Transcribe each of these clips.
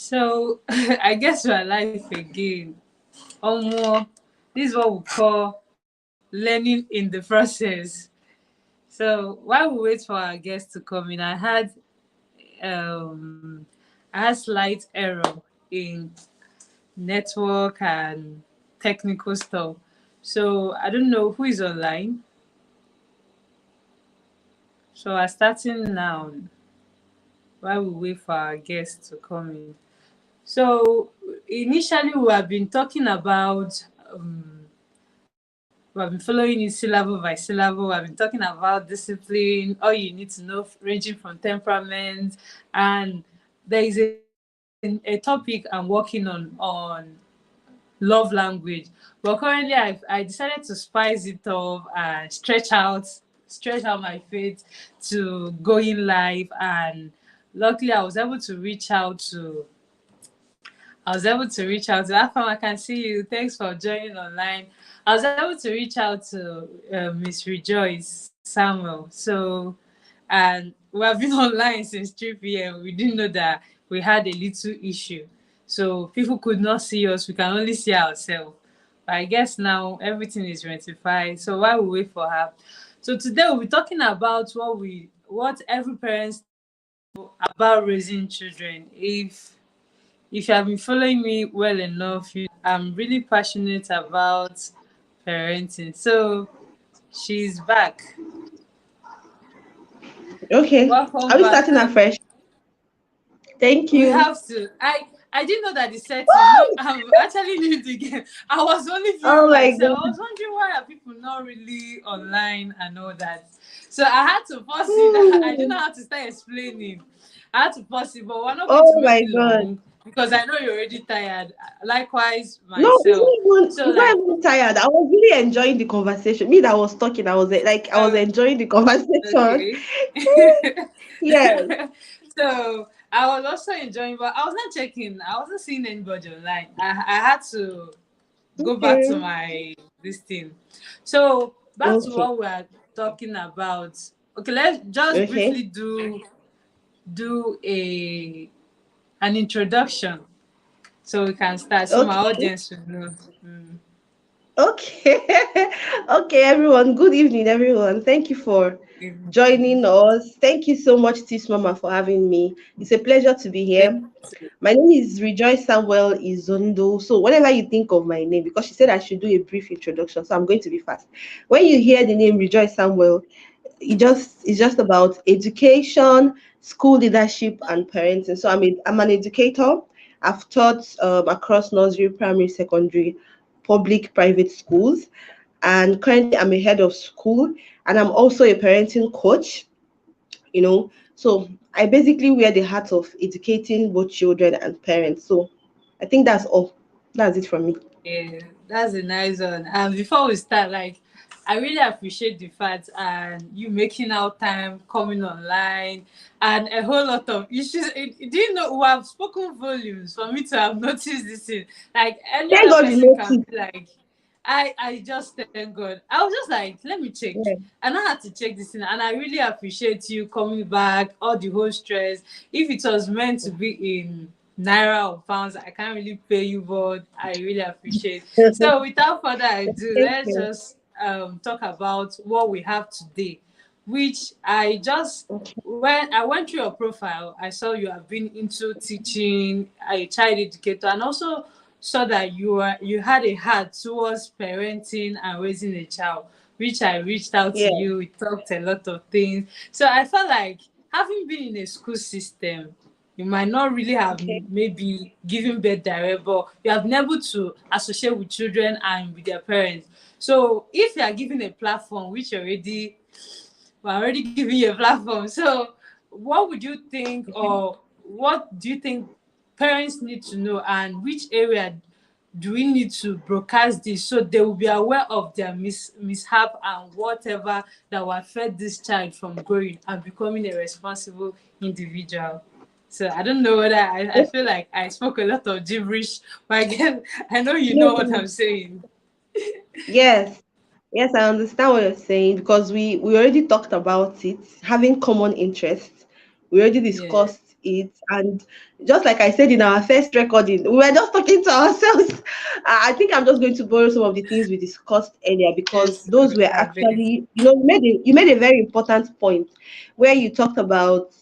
So I guess we're live again. More. This is what we call learning in the process. So while we wait for our guests to come in, um I had slight error in network and technical stuff. So I don't know who is online. So we're starting now while we wait for our guests to come in. So initially we have been talking about we have been following it syllable by syllable. We have been talking about discipline, all you need to know, ranging from temperament, and there is a topic I'm working on love language. But currently, I decided to spice it up and stretch out my faith to going live, and luckily I was able to reach out to Afam. I can see you. Thanks for joining online. I was able to reach out to Miss Rejoyce Samuel. So, and we have been online since 3 p.m. We didn't know that we had a little issue. So people could not see us. We can only see ourselves. But I guess now everything is rectified. So while we wait for her. So today we'll be talking about what every parent about raising children. If you have been following me well enough, I'm really passionate about parenting. So she's back. Okay. Welcome Are we back. starting afresh? Thank We you. have to. I didn't know that the setting. No, I'm actually new to the game. I was only Oh viewing my myself. I God. was wondering why are people not really online and all that. So I had to pause it. I didn't know how to start explaining. I had to pause it, but we're not going to Oh make my it God. long because I know you're already tired. Likewise, No, myself. So it's not like, even tired. I was really enjoying the conversation. Me that was talking, I was uh, enjoying the conversation. okay. Yes. So I was also enjoying, but I was not checking. I wasn't seeing anybody online. I had to go back to Okay. my this thing. So back to Okay. what we are talking about. Okay, let's just Okay. briefly do a an introduction so we can start. So my Okay. audience will know. Mm. Okay. Okay, everyone. Good evening, everyone. Thank you for Mm. joining us. Thank you so much, Tis Mama, for having me. It's a pleasure to be Thank here. you. My name is Rejoyce Samuel Izondo. So whenever you think of my name, because she said I should do a brief introduction, so I'm going to be fast. When you hear the name Rejoyce Samuel, it's just about education, school leadership, and parenting. So I'm an educator. I've taught across nursery, primary, secondary, public, private schools, and currently I'm a head of school, and I'm also a parenting coach. So I basically wear the hat of educating both children and parents. So I think that's all. That's it from me. Yeah, that's a nice one. And before we start, like, I really appreciate the fact and you making out time, coming online, and a whole lot of issues. Do you know we have spoken volumes for me to have noticed this thing? Like any Thank other God you person can noticed. be like, I just thank God. I was just like, let me check. Yeah. And I had to check this thing, and I really appreciate you coming back, all the whole stress. If it was meant to be in naira or pounds, I can't really pay you, but I really appreciate. So without further ado, Thank let's you. just talk about what we have today, which I just Okay. when I went through your profile, I saw you have been into teaching, a child educator, and also saw that you had a heart towards parenting and raising a child, which I reached out to Yeah. you. We talked a lot of things. So I felt like having been in a school system, you might not really have Okay. maybe given birth direct, but you have been able to associate with children and with their parents. So if you are given a platform, which we're already giving you a platform. So what would you think, or what do you think parents need to know, and which area do we need to broadcast this so they will be aware of their mishap and whatever that will affect this child from growing and becoming a responsible individual? So I don't know whether I feel like I spoke a lot of gibberish, but again, I know you No, know what no. I'm saying. Yes. Yes, I understand what you're saying because we already talked about it, having common interests. We already Yeah. discussed it. And just like I said in our first recording, we were just talking to ourselves. I think I'm just going to borrow some of the things we discussed earlier, because Yes, those were I beg. actually, you made a very important point where you talked about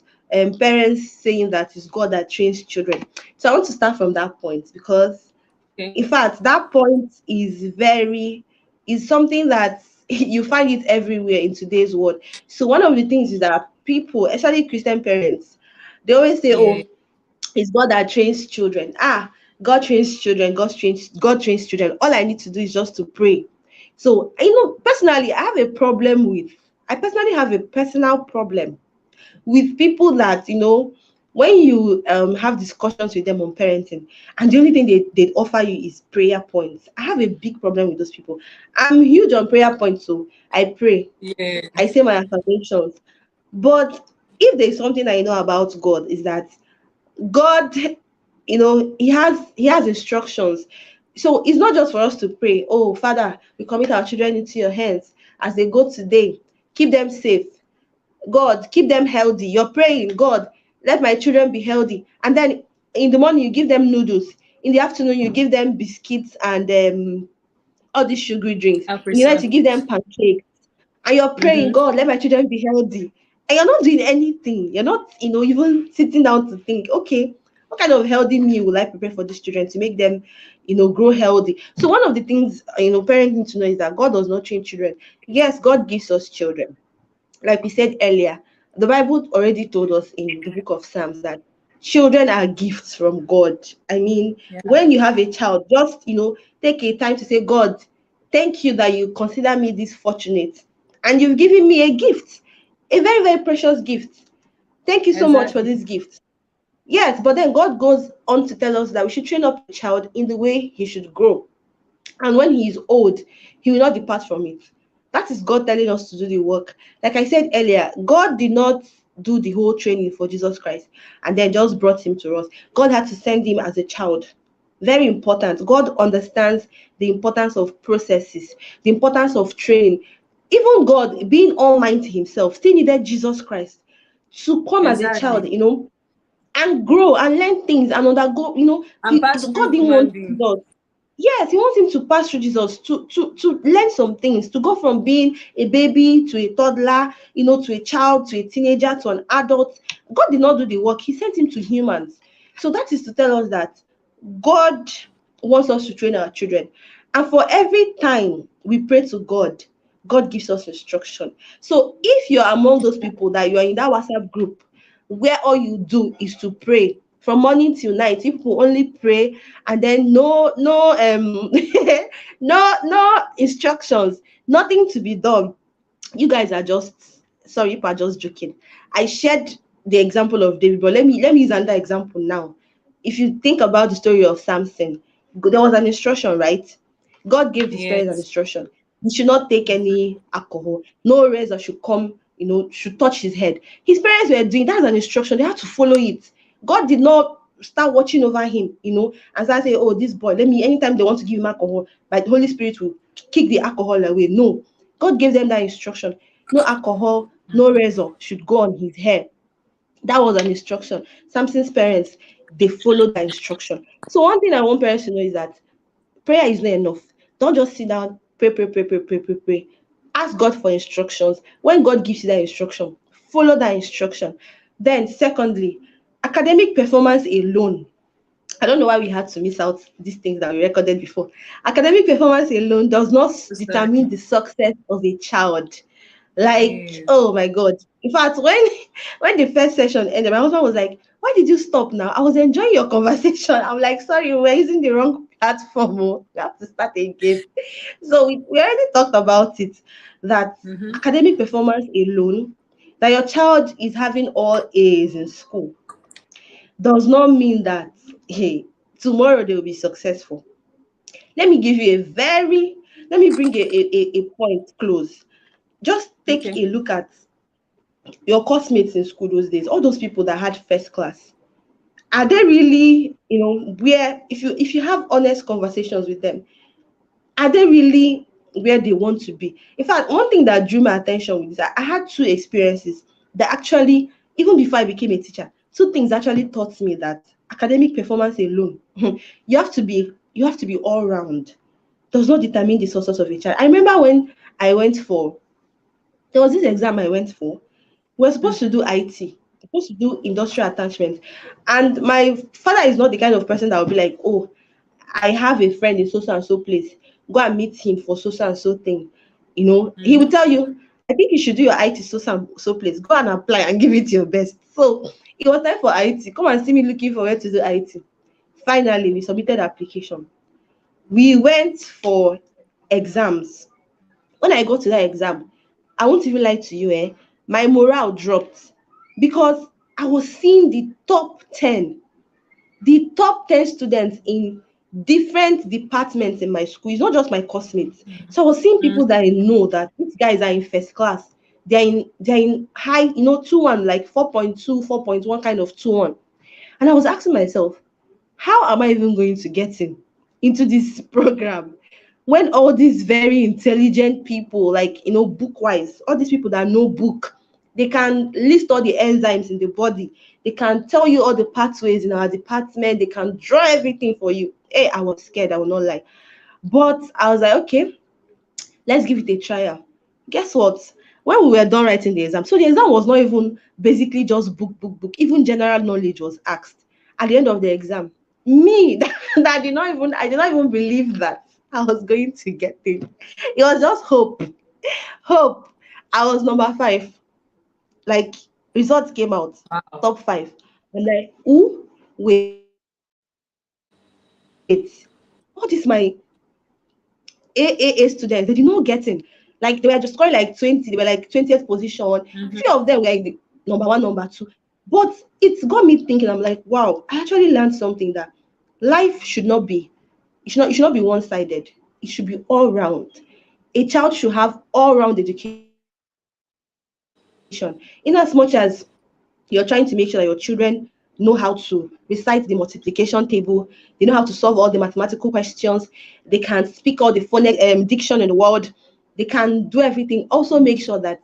parents saying that it's God that trains children. So I want to start from that point, because Okay. in fact that point is something that you find it everywhere in today's world. So one of the things is that people, especially Christian parents, they always say, Yeah. oh, it's God that trains children. God trains children, God trains children. All I need to do is just to pray. So personally, I personally have a personal problem with people that, when you have discussions with them on parenting, and the only thing they offer you is prayer points. I have a big problem with those people. I'm huge on prayer points, so I pray, Yeah. I say my affirmations. But if there's something I know about God, is that God, he has instructions. So it's not just for us to pray, oh Father, we commit our children into your hands as they go today, keep them safe. God, keep them healthy. You're praying, God, let my children be healthy. And then in the morning, you give them noodles. In the afternoon, you give them biscuits and all these sugary drinks. In the night, you give them pancakes. And you're praying, Mm-hmm. God, let my children be healthy. And you're not doing anything. You're not, even sitting down to think, okay, what kind of healthy meal will I prepare for these children to make them, grow healthy? So one of the things, parents need to know is that God does not train children. Yes, God gives us children, like we said earlier. The Bible already told us in the book of Psalms that children are gifts from God. I mean, Yeah. when you have a child, just take a time to say, God, thank you that you consider me this fortunate, and you've given me a gift, a very, very precious gift. Thank you so much for Exactly. this gift. Yes, but then God goes on to tell us that we should train up a child in the way he should grow, and when he is old, he will not depart from it. That is God telling us to do the work. Like I said earlier, God did not do the whole training for Jesus Christ and then just brought him to us. God had to send him as a child. Very important. God understands the importance of processes, the importance of training. Even God, being almighty himself, still needed Jesus Christ to come as a child, Exactly. and grow and learn things and undergo, And pass God through didn't human want being. Jesus. Yes, he wants him to pass through Jesus to learn some things, to go from being a baby to a toddler, to a child, to a teenager, to an adult. God did not do the work. He sent him to humans. So that is to tell us that God wants us to train our children. And for every time we pray to God, God gives us instruction. So if you're among those people that you are in that WhatsApp group where all you do is to pray from morning till night, people only pray, and then no no instructions, nothing to be done. You guys are just, sorry, people are just joking. I shared the example of David, but let me use another example now. If you think about the story of Samson, there was an instruction, right? God gave his parents an Yes. instruction. He should not take any alcohol. No razor should come, should touch his head. His parents were doing that's an instruction. They had to follow it. God did not start watching over him, and start saying, "Oh, this boy, let me." Anytime they want to give him alcohol, but the Holy Spirit will kick the alcohol away. No, God gave them that instruction. No alcohol, no razor should go on his hair. That was an instruction. Samson's parents, they followed that instruction. So one thing I want parents to know is that prayer is not enough. Don't just sit down, pray, pray, pray, pray, pray, pray, pray. Ask God for instructions. When God gives you that instruction, follow that instruction. Then, secondly, academic performance alone. I don't know why we had to miss out these things that we recorded before. Academic performance alone does not Sorry. determine the success of a child. Like, Yes. oh my God. In fact, when the first session ended, my husband was like, "Why did you stop now? I was enjoying your conversation." I'm like, "Sorry, we're using the wrong platform. Oh. We have to start again." So we already talked about it, that Mm-hmm. academic performance alone, that your child is having all A's in school, does not mean that, hey, tomorrow they will be successful. Let me give you let me bring a point close. Just take Okay. a look at your classmates in school those days, all those people that had first class. Are they really, where, if you have honest conversations with them, are they really where they want to be? In fact, one thing that drew my attention with is that I had two experiences that actually, even before I became a teacher, two things actually taught me that academic performance alone, you have to be all round, does not determine the success of a child. I remember when I went for there was this exam I went for. We're supposed to Mm-hmm. do IT, supposed to do industrial attachment. And my father is not the kind of person that will be like, oh, I have a friend in so and so place. Go and meet him for so and so thing. He Mm-hmm. will tell you, I think you should do your IT so and so place. Go and apply and give it your best. So it was time for IT. Come and see me looking for where to do IT. Finally, we submitted application. We went for exams. When I got to that exam, I won't even lie to you, my morale dropped because I was seeing the top 10 students in different departments in my school. It's not just my classmates. So I was seeing people that I know that these guys are in first class. They're in high, 2-1, like 4.2, 4.1 kind of 2-1. And I was asking myself, how am I even going to get into this program when all these very intelligent people, like book wise, all these people that know book, they can list all the enzymes in the body, they can tell you all the pathways in our department, they can draw everything for you. Hey, I was scared, I will not lie. But I was like, okay, let's give it a trial. Guess what? When we were done writing the exam, so the exam was not even basically just book. Even general knowledge was asked at the end of the exam. Me, that I did not even believe that I was going to get it. It was just hope. Hope. I was number 5. Like, results came out, Wow. top 5. I'm like, who? Wait. All this my AAA students, they did not get in. Like, they were just scoring like 20, they were like 20th position. Few of them were in Mm-hmm. the number 1, number 2. But it's got me thinking, I'm like, wow, I actually learned something that life should not be, it should not be one-sided. It should be all round. A child should have all-round education. In as much as you're trying to make sure that your children know how to recite the multiplication table, they know how to solve all the mathematical questions, they can speak all the diction in the world, they can do everything. Also, make sure that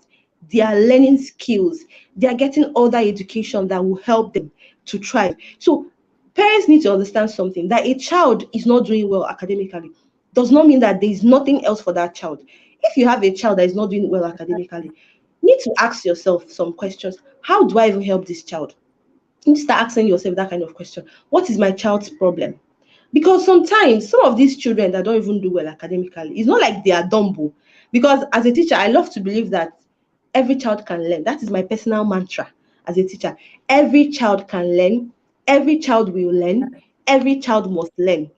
they are learning skills, they are getting all that education that will help them to thrive. So, parents need to understand something, that a child is not doing well academically does not mean that there is nothing else for that child. If you have a child that is not doing well academically, you need to ask yourself some questions. How do I even help this child? You need to start asking yourself that kind of question. What is my child's problem? Because sometimes some of these children that don't even do well academically, it's not like they are dumb. Because as a teacher, I love to believe that every child can learn. That is my personal mantra as a teacher. Every child can learn. Every child will learn. Every child must learn.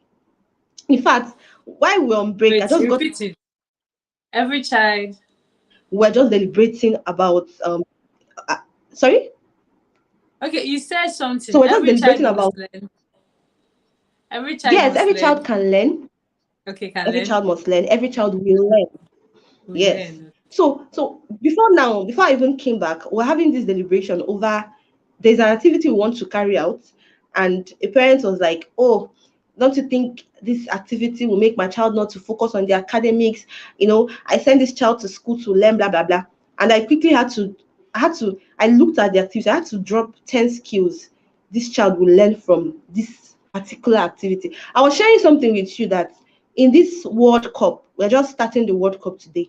In fact, while we're on break, I Wait, just got repeat it. Every child. we're just deliberating about uh, sorry. Okay, you said So something. we're just Every child deliberating must about learn. Every child yes, must every learn. child can learn. Okay, can Every learn. child must learn. Every child will learn. We Yes. learn. So before I even came back, we're having this deliberation over there's an activity we want to carry out, and a parent was like, "Oh, don't you think this activity will make my child not to focus on the academics? I send this child to school to learn, blah blah blah." And I quickly I looked at the activity. I had to drop 10 skills this child will learn from this particular activity. I was sharing something with you that in this World Cup, we're just starting the World Cup today,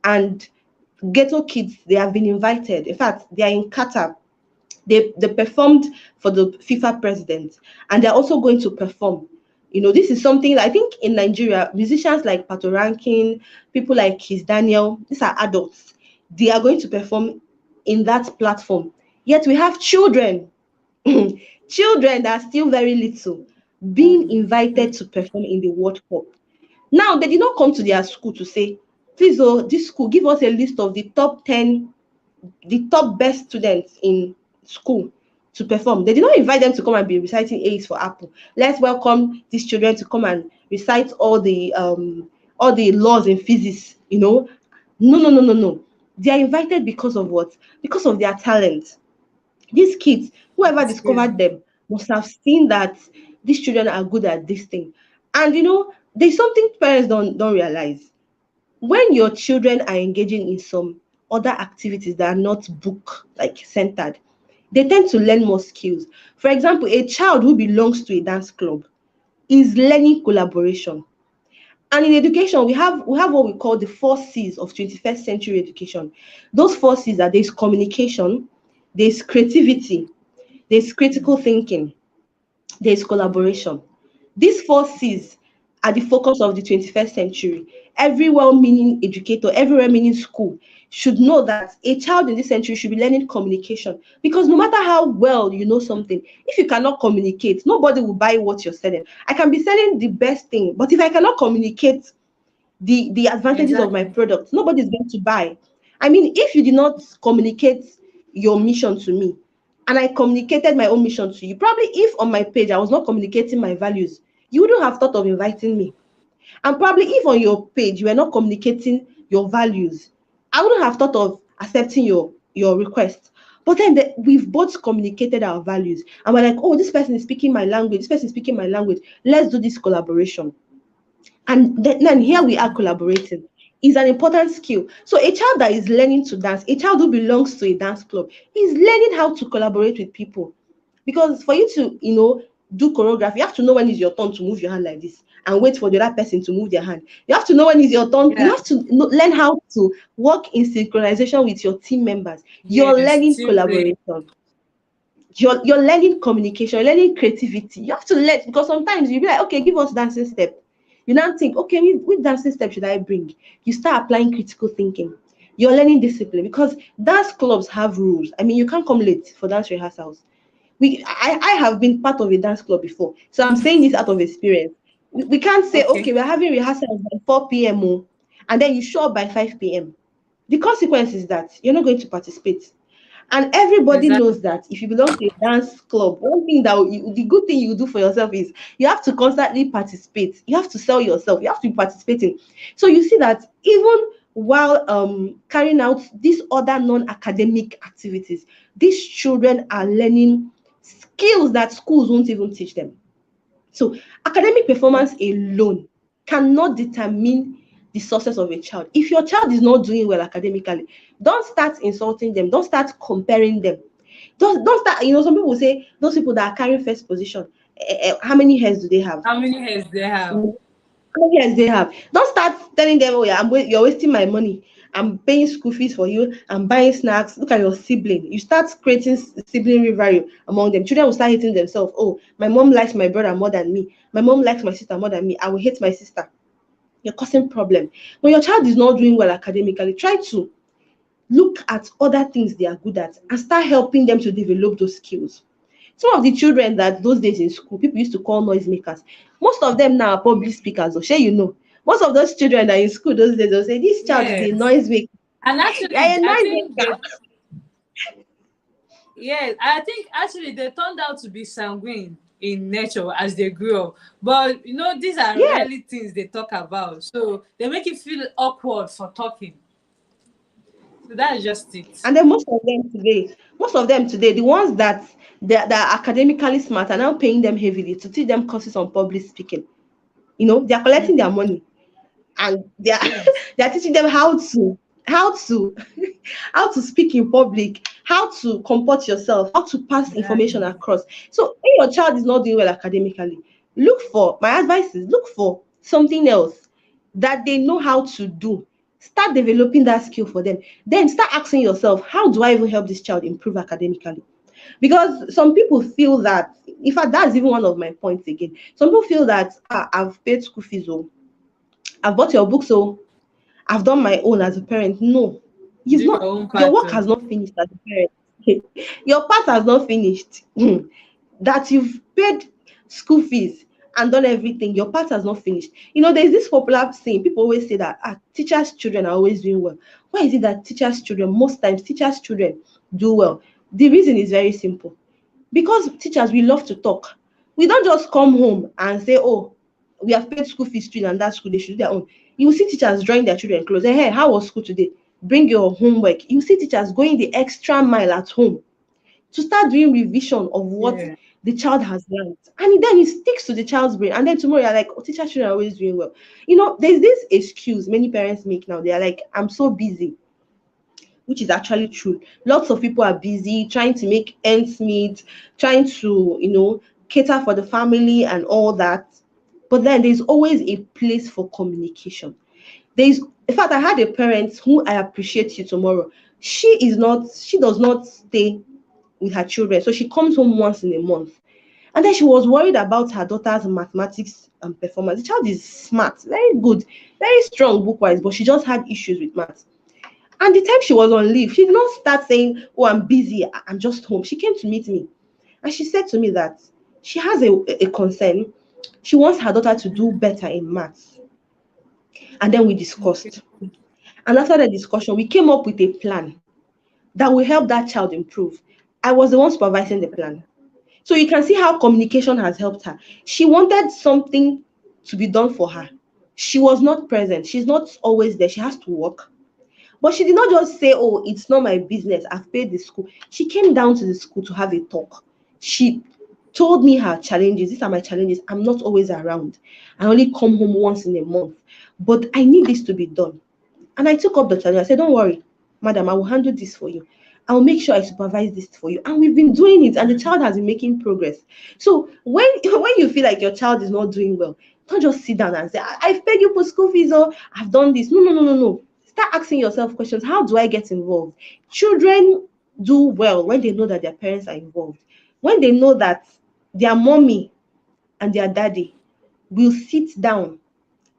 and ghetto kids, they have been invited. In fact, they are in Qatar. They performed for the FIFA president, and they're also going to perform. This is something that I think in Nigeria, musicians like Pato Rankin, people like Kiss Daniel, these are adults. They are going to perform in that platform. Yet we have children, children that are still very little, being invited to perform in the World Cup. Now, they did not come to their school to say, please, oh, this school, give us a list of the top 10, the top best students in school to perform. They did not invite them to come and be reciting A's for Apple. Let's welcome these children to come and recite all the laws in physics. No, no, no, no, no. They are invited because of what? Because of their talent. These kids, whoever Skill. discovered them, must have seen that these children are good at this thing. And there's something parents don't realize. When your children are engaging in some other activities that are not book like centered, They tend to learn more skills. For example, a child who belongs to a dance club is learning collaboration. And in education, we have what we call the 4 C's of 21st century education. Those 4 C's are: there's communication, there's creativity, there's critical thinking, there's collaboration. These 4 C's are the focus of the 21st century. Every well meaning educator, every well meaning school should know that a child in this century should be learning communication. Because no matter how well you know something, if you cannot communicate, nobody will buy what you're selling. I can be selling the best thing, but if I cannot communicate the advantages of my Exactly. product, nobody's going to buy. I mean, if you did not communicate your mission to me and I communicated my own mission to you, probably if on my page I was not communicating my values, you wouldn't have thought of inviting me. And probably if on your page you were not communicating your values, I wouldn't have thought of accepting your request. But then we've both communicated our values and we're like, oh, this person is speaking my language, this person is speaking my language, let's do this collaboration. And then here we are collaborating. Is an important skill. So a child that is learning to dance, a child who belongs to a dance club, is learning how to collaborate with people. Because for you to, do choreography, you have to know when is your turn to move your hand like this and wait for the other person to move their hand. You have to know when is your turn. You Yeah. have to learn how to work in synchronization with your team members. You're Yes. learning Team play. collaboration. You're learning communication, you're learning creativity. You have to learn, because sometimes you'll be like, okay, give us dancing step. You now think, okay, which dancing step should I bring? You start applying critical thinking. You're learning discipline, because dance clubs have rules. I mean, you can't come late for dance rehearsals. I have been part of a dance club before, so I'm saying this out of experience. We can't say, Okay. okay, we're having rehearsals by 4 p.m. And then you show up by 5 p.m. The consequence is that you're not going to participate. And everybody Exactly. knows that if you belong to a dance club, one thing the good thing you do for yourself is you have to constantly participate. You have to sell yourself. You have to be participating. So you see that even while carrying out these other non-academic activities, these children are learning skills that schools won't even teach them. So academic performance alone cannot determine the success of a child. If your child is not doing well academically, don't start insulting them. Don't start comparing them. Don't start. Some people say those people that are carrying first position, how many hairs do they have? How many heads they have? How many hairs they have? Don't start telling them, oh yeah, you're wasting my money. I'm paying school fees for you. I'm buying snacks. Look at your sibling. You start creating sibling rivalry among them. Children will start hating themselves. Oh, my mom likes my brother more than me. My mom likes my sister more than me. I will hate my sister. You're causing problem. When your child is not doing well academically, try to look at other things they are good at and start helping them to develop those skills. Some of the children that those days in school people used to call noisemakers, most of them now are public speakers. Or most of those children that are in school those days, they'll say, this child is a Yes. noisemaker. And You're actually, a I think noisemaker. they, yeah, I think actually they turned out to be sanguine in nature as they grew up. But these are Yes. really things they talk about. So they make you feel awkward for talking. So that's just it. And then most of them today, the ones that are academically smart are now paying them heavily to teach them courses on public speaking. They are collecting their money and they are Yes. they are teaching them how to how to speak in public, how to comport yourself, how to pass information Exactly. across. So when your child is not doing well academically, my advice is look for something else that they know how to do. Start developing that skill for them. Then start asking yourself, how do I even help this child improve academically? Because some people feel that, in fact, that's even one of my points again. Some people feel that, I've paid school fees, oh, I've bought your books, so I've done my own as a parent. No, you've Do your not. own Your part work too. has not finished as a parent. Your part has not finished. That you've paid school fees and done everything, your part has not finished. There's this popular saying. People always say that, teachers' children are always doing well. Why is it that most times teachers' children do well? The reason is very simple. Because teachers, we love to talk. We don't just come home and say, oh, we have paid school fees to and that school, they should do their own. You will see teachers drawing their children close. Hey, how was school today? Bring your homework. You see teachers going the extra mile at home to start doing revision of what Yeah. the child has learned. And then it sticks to the child's brain. And then tomorrow you're like, oh, teacher children are always doing well. There's this excuse many parents make now. They're like, I'm so busy. which is actually true. Lots of people are busy trying to make ends meet, trying to, cater for the family and all that. But then there's always a place for communication. There's, in fact, I had a parent who, I appreciate you tomorrow. She does not stay with her children. So she comes home once in a month. And then she was worried about her daughter's mathematics performance. The child is smart, very good, very strong book-wise, but she just had issues with maths. And the time she was on leave, she did not start saying, "Oh, I'm busy, I'm just home." She came to meet me and she said to me that she has a concern. She wants her daughter to do better in maths. And then we Okay. discussed. And after the discussion, we came up with a plan that will help that child improve. I was the one supervising the plan. So you can see how communication has helped her. She wanted something to be done for her. She was not present. She's not always there. She has to work. But she did not just say, "Oh, it's not my business. I've paid the school." She came down to the school to have a talk. She told me her challenges. "These are my challenges. I'm not always around. I only come home once in a month. But I need this to be done." And I took up the challenge. I said, "Don't worry, madam, I will handle this for you. I'll make sure I supervise this for you." And we've been doing it, and the child has been making progress. So when you feel like your child is not doing well, don't just sit down and say, "I've paid you for school fees, or I've done this." No, no, no, no, no. Start asking yourself questions. How do I get involved? Children do well when they know that their parents are involved. When they know that their mommy and their daddy will sit down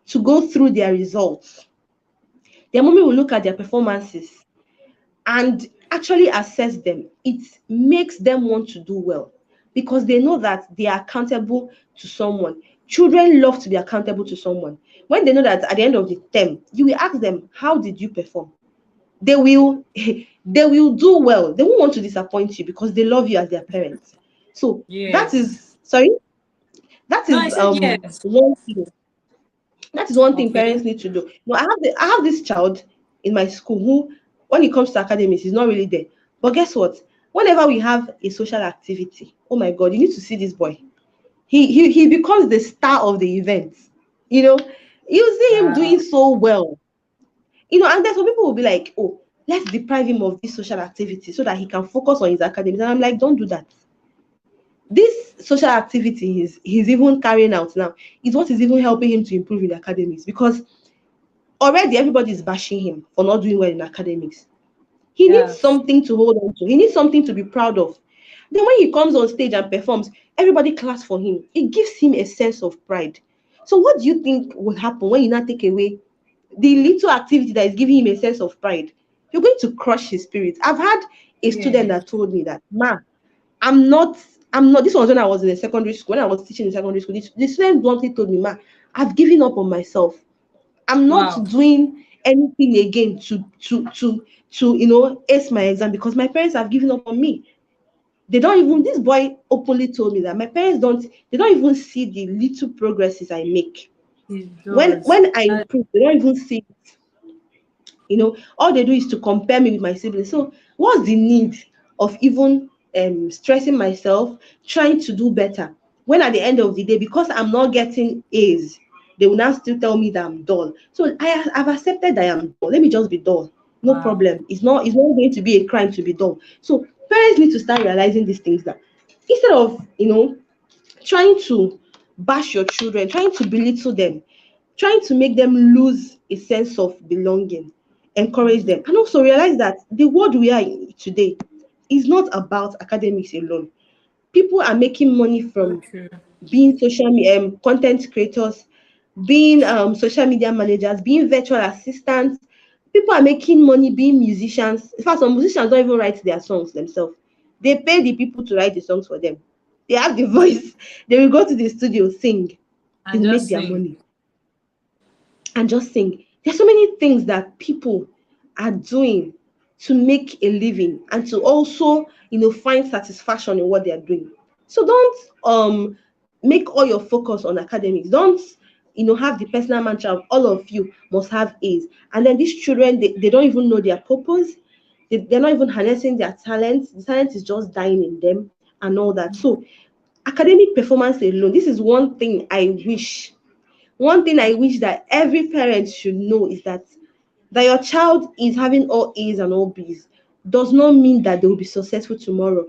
to go through their results. Their mommy will look at their performances and actually assess them. It makes them want to do well because they know that they are accountable to someone. Children love to be accountable to someone. When they know that at the end of the term, you will ask them, "How did you perform?" They will they will do well. They won't want to disappoint you because they love you as their parents. So that Yes. is sorry, that No, I is said yes. one thing. That is one thing Okay. parents need to do. I have this child in my school who, when it comes to academics, is not really there. But guess what? Whenever we have a social activity, oh my God, you need to see this boy. He becomes the star of the event. You know, you see him doing Wow. so well. And then some people will be like, "Oh, let's deprive him of this social activity so that he can focus on his academics." And I'm like, don't do that. This social activity he's even carrying out now is what is even helping him to improve in academics, because already everybody is bashing him for not doing well in academics. He needs Yes. something to hold on to. He needs something to be proud of. Then when he comes on stage and performs, everybody claps for him. It gives him a sense of pride. So what do you think will happen when you now take away the little activity that is giving him a sense of pride? You're going to crush his spirit. I've had a student Yeah. that told me that, "Ma, I'm not, I'm not." This was when I was in a secondary school. When I was teaching in secondary school, the student bluntly told me, "Ma, I've given up on myself. I'm not Wow. doing anything again to ace my exam because my parents have given up on me." They don't even This boy openly told me that my parents don't even see the little progresses I make. It When does. when I improve, they don't even see it. All they do is to compare me with my siblings. So what's the need of even stressing myself trying to do better, when at the end of the day, because I'm not getting A's, they will now still tell me that I'm dull? So I've accepted that I am dull. Let me just be dull. No Wow. problem. It's not going to be a crime to be dull. So parents need to start realizing these things, that instead of trying to bash your children, trying to belittle them, trying to make them lose a sense of belonging, encourage them. And also realize that the world we are in today is not about academics alone. People are making money So from true. being content creators, being social media managers, being virtual assistants. People are making money being musicians. In fact, some musicians don't even write their songs themselves. They pay the people to write the songs for them. They have the voice. They will go to the studio, sing, they And will make just their sing. money and just sing. There's so many things that people are doing to make a living and to also, find satisfaction in what they are doing. So don't make all your focus on academics. Don't have the personal mantra of all of you must have A's. And then these children, they don't even know their purpose. They're not even harnessing their talents. The talent is just dying in them and all that. So academic performance alone, this is one thing I wish that every parent should know, is that That your child is having all A's and all B's does not mean that they will be successful tomorrow.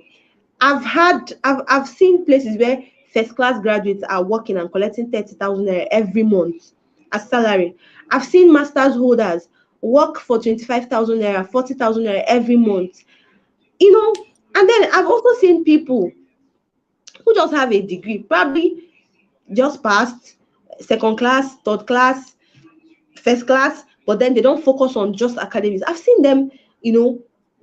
I've seen places where first class graduates are working and collecting 30,000 naira every month as salary. I've seen masters holders work for 25,000 naira, 40,000 naira every month. You know, and then I've also seen people who just have a degree, probably just passed second class, third class, first class, but then they don't focus on just academics. I've seen them, you know,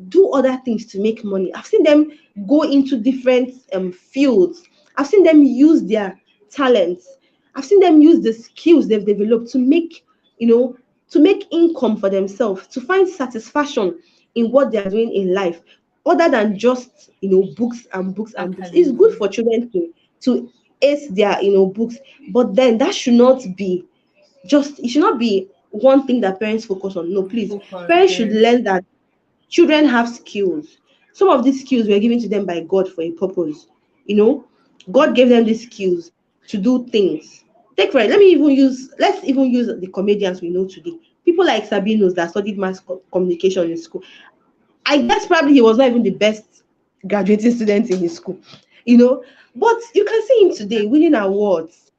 do other things to make money. I've seen them go into different fields. I've seen them use their talents. I've seen them use the skills they've developed to make, you know, to make income for themselves, to find satisfaction in what they are doing in life, other than just, you know, books and books and books. It's good Academia. for children to ace their, you know, books, but then that should not be just, it should not be one thing that parents focus on. No, please. Focus, Parents should yes. learn that children have skills. Some of these skills were given to them by God for a purpose. You know, God gave them these skills to do things. Take for it. Let's even use the comedians we know today. People like Sabinos that studied communication in school. I guess probably he was not even the best graduating student in his school, you know. But you can see him today winning awards.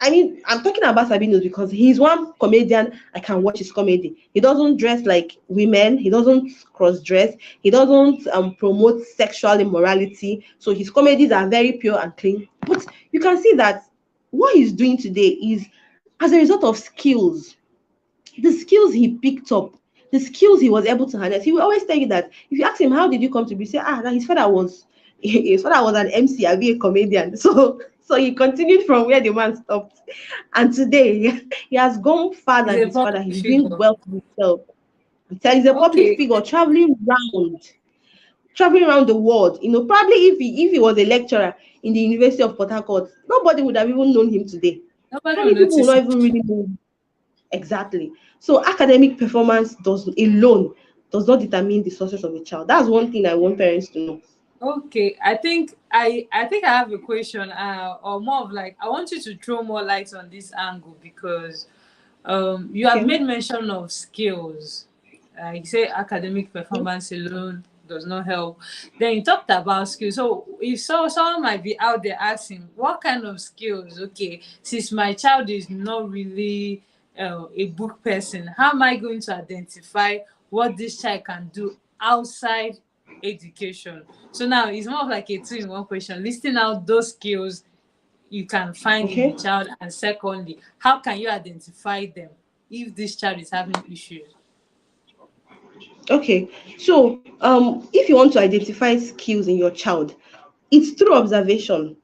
I mean, I'm talking about Sabinos because he's one comedian I can watch his comedy. He doesn't dress like women. He doesn't cross dress. He doesn't promote sexual immorality. So his comedies are very pure and clean. But you can see that what he's doing today is as a result of skills, the skills he picked up, the skills he was able to harness. He will always tell you that if you ask him how did you come to be, say that his father was an MC, I'll be a comedian. So he continued from where the man stopped, and today he has gone far He's than a his father. public He's doing figure. well for himself. He's a public Okay. figure traveling around the world. You know, probably if he was a lecturer in the University of Port Harcourt, nobody would have even known him today. Nobody will Probably people would notice not him. even really know. Exactly. So academic performance does alone does not determine the success of a child. That's one thing I want parents to know. Okay, I think I have a question, or more of like I want you to throw more light on this angle because you have Okay. made mention of skills. You say academic performance alone does not help. Then you talked about skills. So if someone might be out there asking, what kind of skills? Okay, since my child is not really a book person, how am I going to identify what this child can do outside education? So now it's more of like a two-in-one question, listing out those skills you can find in the Okay. child, and secondly, how can you identify them if this child is having issues? Okay. So if you want to identify skills in your child, it's through observation.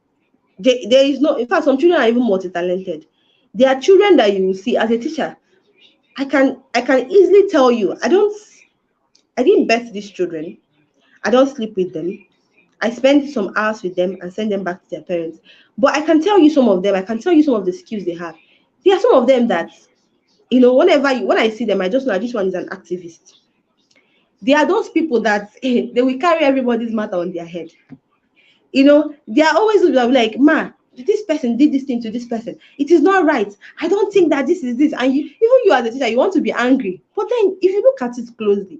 There is no, in fact, some children are even multi-talented. There are children that you will see as a teacher. I can easily tell you, I didn't birth these children. I don't sleep with them. I spend some hours with them and send them back to their parents. But I can tell you some of them. I can tell you some of the skills they have. There are some of them that, you know, when I see them, I just know that this one is an activist. There are those people that they will carry everybody's matter on their head. You know, they are always like, ma, this person did this thing to this person. It is not right. I don't think that this is this. And you, even you as a teacher, you want to be angry. But then if you look at it closely,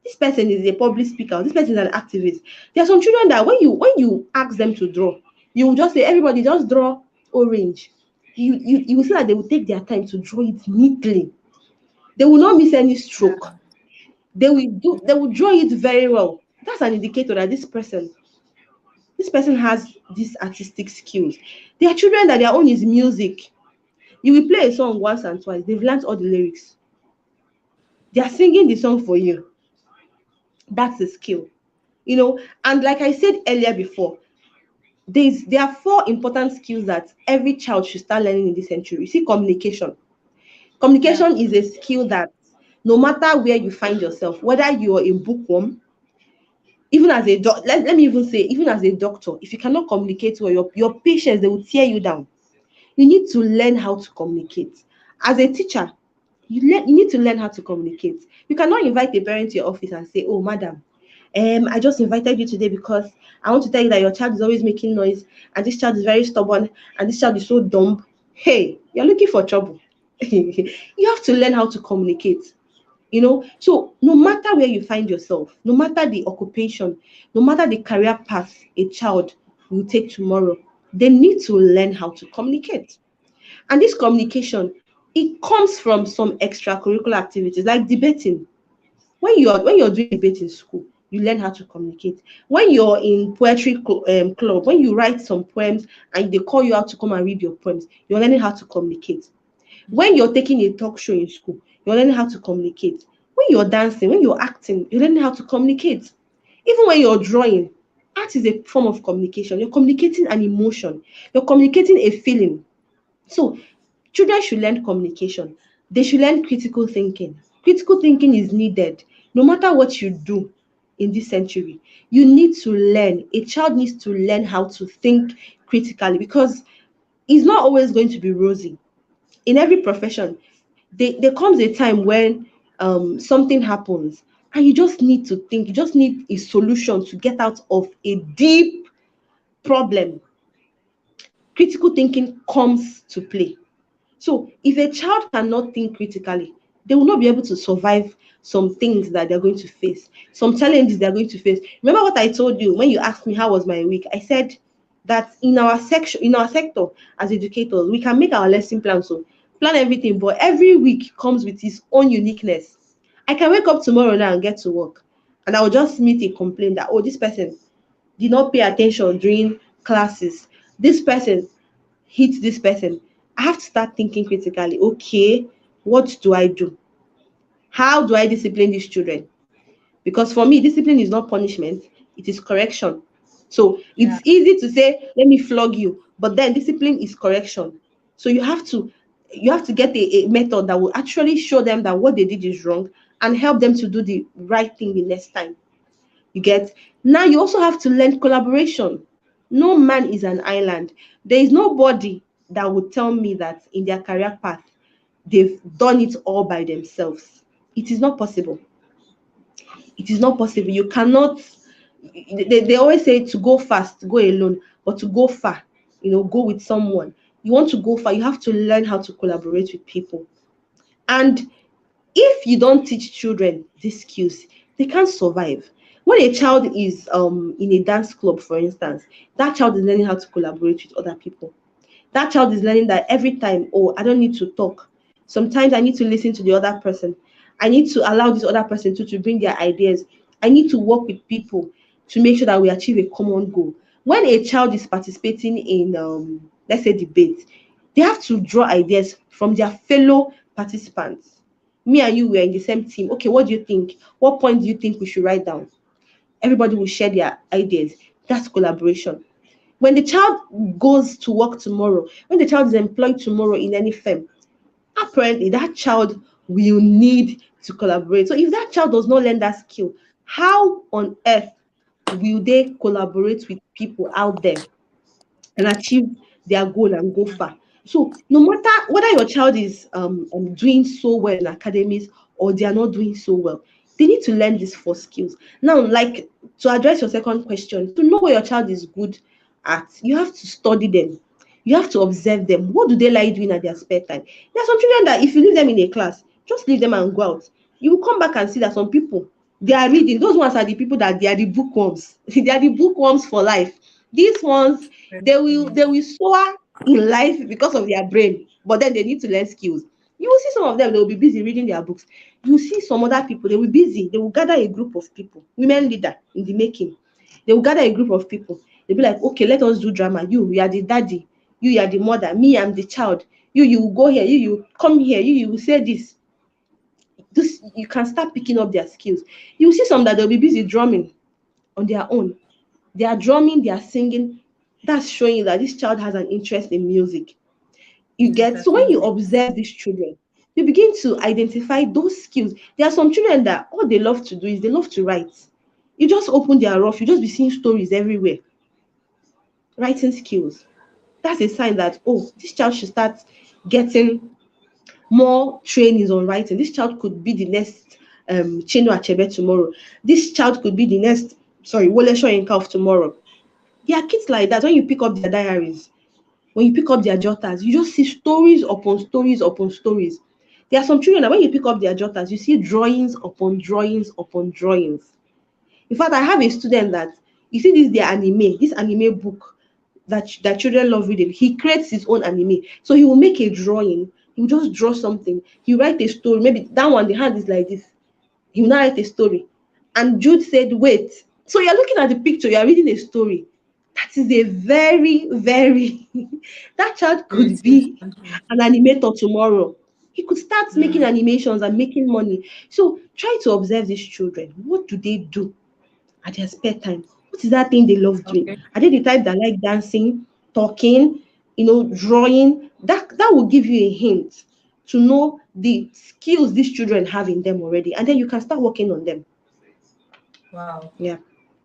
this person is a public speaker, this person is an activist. There are some children that when you ask them to draw, you will just say, everybody just draw orange. You will see that they will take their time to draw it neatly. They will not miss any stroke. Yeah. They will draw it very well. That's an indicator that this person has these artistic skills. There are children that their own is music. You will play a song once and twice, they've learned all the lyrics. They are singing the song for you. That's a skill. You know, and like I said earlier before, there are four important skills that every child should start learning in this century. You see, communication. Yeah. Communication is a skill that no matter where you find yourself, whether you're a bookworm, even as a let me even say, even as a doctor, if you cannot communicate well, your patients, they will tear you down. You need to learn how to communicate. As a teacher, you need to learn how to communicate. You cannot invite a parent to your office and say, oh madam, I just invited you today because I want to tell you that your child is always making noise, and this child is very stubborn, and this child is so dumb. Hey, you're looking for trouble. You have to learn how to communicate. So no matter where you find yourself, no matter the occupation, no matter the career path a child will take tomorrow, they need to learn how to communicate. And this communication, it comes from some extracurricular activities like debating. When you're doing debate in school, you learn how to communicate. When you're in poetry club, when you write some poems and they call you out to come and read your poems, you're learning how to communicate. When you're taking a talk show in school, you're learning how to communicate. When you're dancing, when you're acting, you're learning how to communicate. Even when you're drawing, art is a form of communication. You're communicating an emotion, you're communicating a feeling. So children should learn communication. They should learn critical thinking. Critical thinking is needed no matter what you do in this century. You need to learn. A child needs to learn how to think critically because it's not always going to be rosy. In every profession, there comes a time when something happens and you just need to think, you just need a solution to get out of a deep problem. Critical thinking comes to play. So if a child cannot think critically, they will not be able to survive some things that they're going to face, some challenges they're going to face. Remember what I told you when you asked me how was my week? I said that in our sector as educators, we can make our lesson plan, so plan everything, but every week comes with its own uniqueness. I can wake up tomorrow now and get to work, and I will just meet a complaint that, oh, this person did not pay attention during classes. This person hit this person. I have to start thinking critically. Okay, what do I do? How do I discipline these children? Because for me, discipline is not punishment, it is correction. So Yeah. it's easy to say, let me flog you, but then discipline is correction. So you have to get a method that will actually show them that what they did is wrong and help them to do the right thing the next time. You get? Now you also have to learn collaboration. No man is an island. There is nobody that would tell me that in their career path they've done it all by themselves. It is not possible. It is not possible. You cannot. They always say to go fast, go alone, but to go far, go with someone. You want to go far, you have to learn how to collaborate with people. And if you don't teach children these skills, they can't survive. When a child is in a dance club, for instance, that child is learning how to collaborate with other people. That child is learning that every time, oh, I don't need to talk. Sometimes I need to listen to the other person. I need to allow this other person to bring their ideas. I need to work with people to make sure that we achieve a common goal. When a child is participating in, let's say, debate, they have to draw ideas from their fellow participants. Me and you were in the same team. Okay, what do you think? What point do you think we should write down? Everybody will share their ideas. That's collaboration. When the child goes to work tomorrow, when the child is employed tomorrow in any firm, apparently that child will need to collaborate. So if that child does not learn that skill, how on earth will they collaborate with people out there and achieve their goal and go far? So no matter whether your child is doing so well in academies or they are not doing so well, they need to learn these four skills. Now, like, to address your second question, to know what your child is good at, you have to study them. You have to observe them. What do they like doing at their spare time? There are some children that if you leave them in a class, just leave them and go out. You will come back and see that some people, they are reading. Those ones are the people that they are the bookworms. They are the bookworms for life. These ones, they will soar in life because of their brain, but then they need to learn skills. You will see some of them, they will be busy reading their books. You will see some other people, they will be busy, they will gather a group of people, women leader in the making. They will gather a group of people. They'll be like, okay, let us do drama. You are the daddy, you are the mother, me, I'm the child. You will go here, you come here, you will say this. You can start picking up their skills. You will see some that they'll be busy drumming on their own. They are drumming, they are singing. That's showing you that this child has an interest in music. You get? So when you Entertainment. observe these children, you begin to identify those skills. There are some children that all they love to do is they love to write. You just open their rough, you just be seeing stories everywhere. Writing skills. That's a sign that, oh, this child should start getting more trainings on writing. This child could be the next Chino Achebe tomorrow. This child could be the next, sorry, Wole Soyinka of tomorrow. There are kids like that. When you pick up their diaries, when you pick up their jotters, you just see stories upon stories upon stories. There are some children that when you pick up their jotters, you see drawings upon drawings upon drawings. In fact, I have a student that you see this anime book that children love reading. He creates his own anime. So he will make a drawing. He will just draw something. He will write a story. Maybe that one, the hand is like this. He will now write a story. And Jude said, wait. So you're looking at the picture, you're reading a story. That is a very, very that child could Creative be something. an animator tomorrow. He could start making Mm. animations and making money. So try to observe these children. What do they do at their spare time? What is that thing they love doing? Okay. Are they the type that like dancing, talking, drawing? That will give you a hint to know the skills these children have in them already, and then you can start working on them. Wow. Yeah.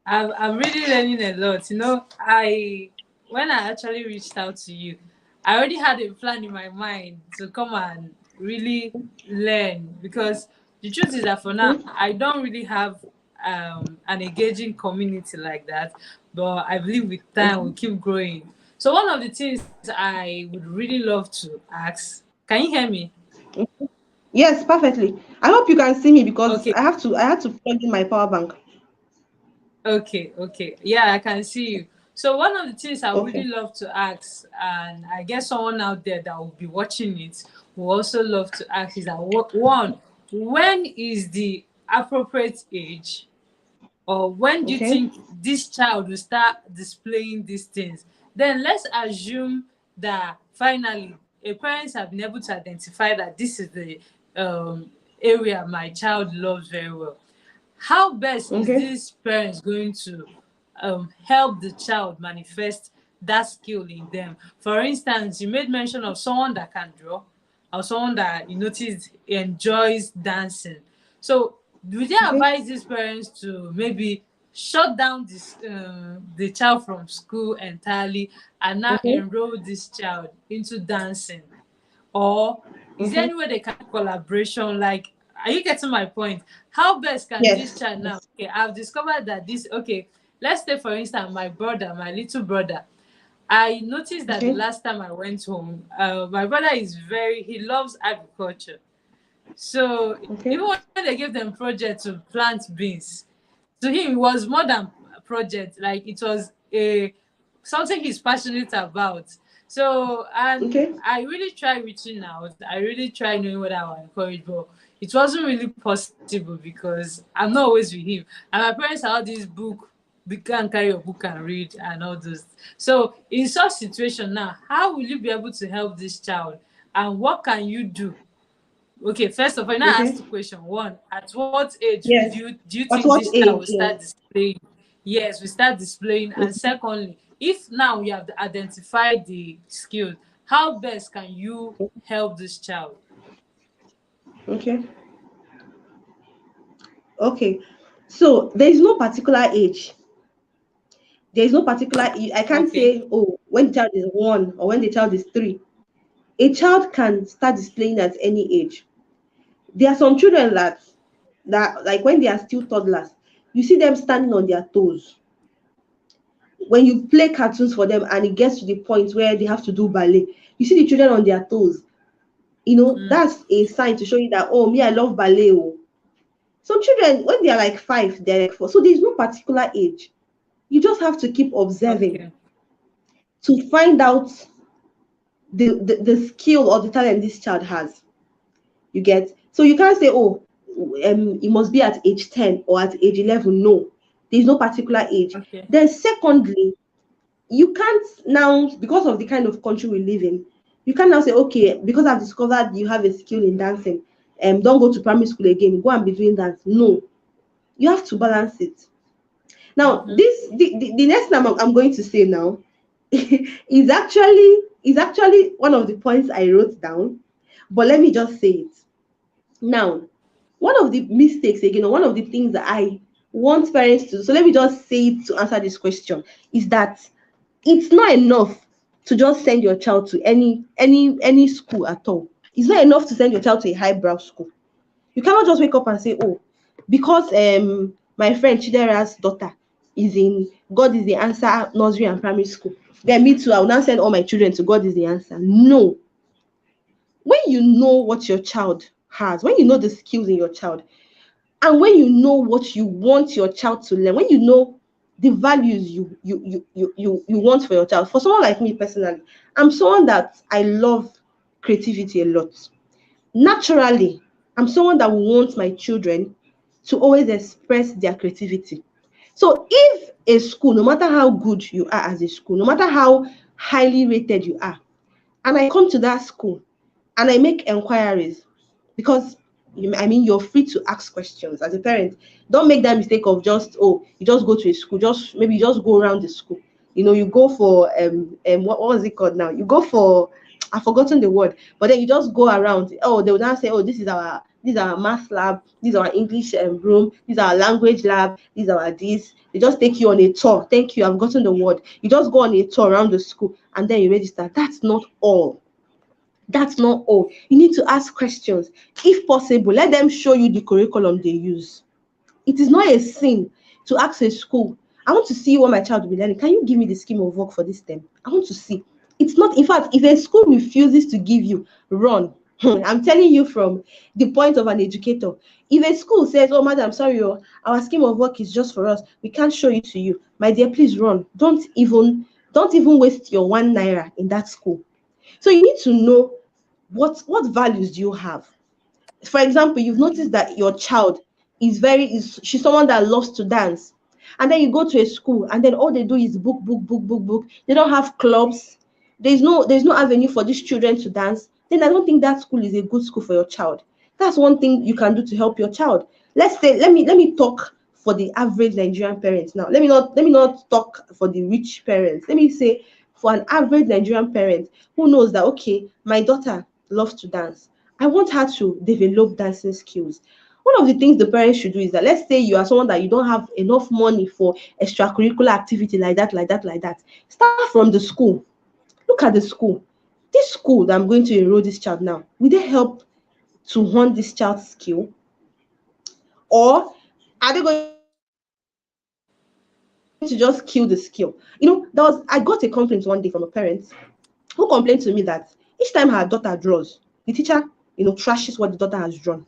I'm really learning a lot. I when I actually reached out to you, I already had a plan in my mind to come and really learn, because the truth is that for now Mhm. I don't really have an engaging community like that. But I believe with time we'll Mhm. keep growing. So one of the things I would really love to ask, can you hear me? Yes, perfectly. I hope you can see me because Okay. I had to plug in my power bank. Okay, okay. Yeah, I can see you. So one of the things I would Okay. really love to ask, and I guess someone out there that will be watching it will also love to ask, is that one, when is the appropriate age, or when do you Okay. think this child will start displaying these things? Then let's assume that finally a parents have been able to identify that this is the um, area my child loves very well. How best is Okay. this parents going to help the child manifest that skill in them? For instance, you made mention of someone that can draw, or someone that you notice enjoys dancing. So would you Okay. advise these parents to maybe shut down the child from school entirely and now Okay. enroll this child into dancing? Or is there Okay. any way they can do collaboration? Like, are you getting my point? How best can this Yes. child now? Yes. Okay, I've discovered that this. Okay, let's say for instance, my brother, my little brother. I noticed that the Okay. last time I went home, my brother is he loves agriculture. So Okay. even when they gave them project to plant beans, to him it was more than a project. Like it was a something he's passionate about. So, and Okay. I really tried reaching out. I really tried knowing what I would encourage, but it wasn't really possible because I'm not always with him. And my parents had all this book, we can carry your book and read and all those. So in such situation now, how will you be able to help this child? And what can you do? Okay, first of all, now I Okay. ask the question. One, at what age would Yes. do you At think what this child will age? start Yes. displaying? Yes, we start displaying. And Okay. secondly, if now we have identified the skills, how best can you help this child? Okay. Okay. So there is no particular age. There is no particular age. I can't Okay. say, oh, when the child is 1 or when the child is 3. A child can start displaying at any age. There are some children that like when they are still toddlers, you see them standing on their toes. When you play cartoons for them and it gets to the point where they have to do ballet, you see the children on their toes. Mm, That's a sign to show you that, oh, me, I love ballet. Oh. Some children, when they are like 5, they're like 4. So there's no particular age. You just have to keep observing okay. to find out the skill or the talent this child has. You get? So you can't say, oh, it must be at age 10 or at age 11. No, there's no particular age. Okay. Then, secondly, you can't now, because of the kind of country we live in, you can't now say, okay, because I've discovered you have a skill in dancing, don't go to primary school again, go and be doing that. No, you have to balance it. Now, Mm-hmm. the next thing I'm going to say now is actually one of the points I wrote down, but let me just say it now. One of the mistakes again, or one of the things that I want parents to do, so let me just say it to answer this question, is that it's not enough to just send your child to any school at all. It's not enough to send your child to a highbrow school. You cannot just wake up and say, oh, because my friend Chidera's daughter, is in God is the answer nursery and primary school. Then me too, I will now send all my children to God is the answer. No. When you know what your child has, when you know the skills in your child, and when you know what you want your child to learn, when you know the values you want for your child. For someone like me personally, I'm someone that I love creativity a lot. Naturally, I'm someone that will want my children to always express their creativity. So if a school, no matter how good you are as a school, no matter how highly rated you are, and I come to that school and I make enquiries, because I mean, you're free to ask questions as a parent. Don't make that mistake of just, oh, you just go to a school, just maybe you just go around the school. You go for what was it called now? You go for, I've forgotten the word, but then you just go around. Oh, they will now say, oh, this is our math lab, this is our English room, this is our language lab, these are our this. They just take you on a tour. Thank you, I've gotten the word. You just go on a tour around the school and then you register. That's not all. That's not all. You need to ask questions. If possible, let them show you the curriculum they use. It is not a sin to ask a school, I want to see what my child will be learning. Can you give me the scheme of work for this term? I want to see. It's not, in fact, if a school refuses to give you, run. I'm telling you from the point of an educator. If a school says, oh, madam, sorry, our scheme of work is just for us, we can't show it to you, my dear, please run. Don't even waste your 1 naira in that school. So you need to know what values do you have. For example, you've noticed that your child is she's someone that loves to dance, and then you go to a school and then all they do is book, book, book, book, book. They don't have clubs. There's no avenue for these children to dance. Then I don't think that school is a good school for your child. That's one thing you can do to help your child. Let's say, let me talk for the average Nigerian parents now. Let me not talk for the rich parents. Let me say, for an average Nigerian parent who knows that, okay, my daughter loves to dance, I want her to develop dancing skills. One of the things the parents should do is that, let's say you are someone that you don't have enough money for extracurricular activity like that, like that, like that. Start from the school. Look at the school. This school that I'm going to enroll this child now, will they help to hone this child's skill? Or are they going to just kill the skill? I got a complaint one day from a parent who complained to me that each time her daughter draws, the teacher, trashes what the daughter has drawn.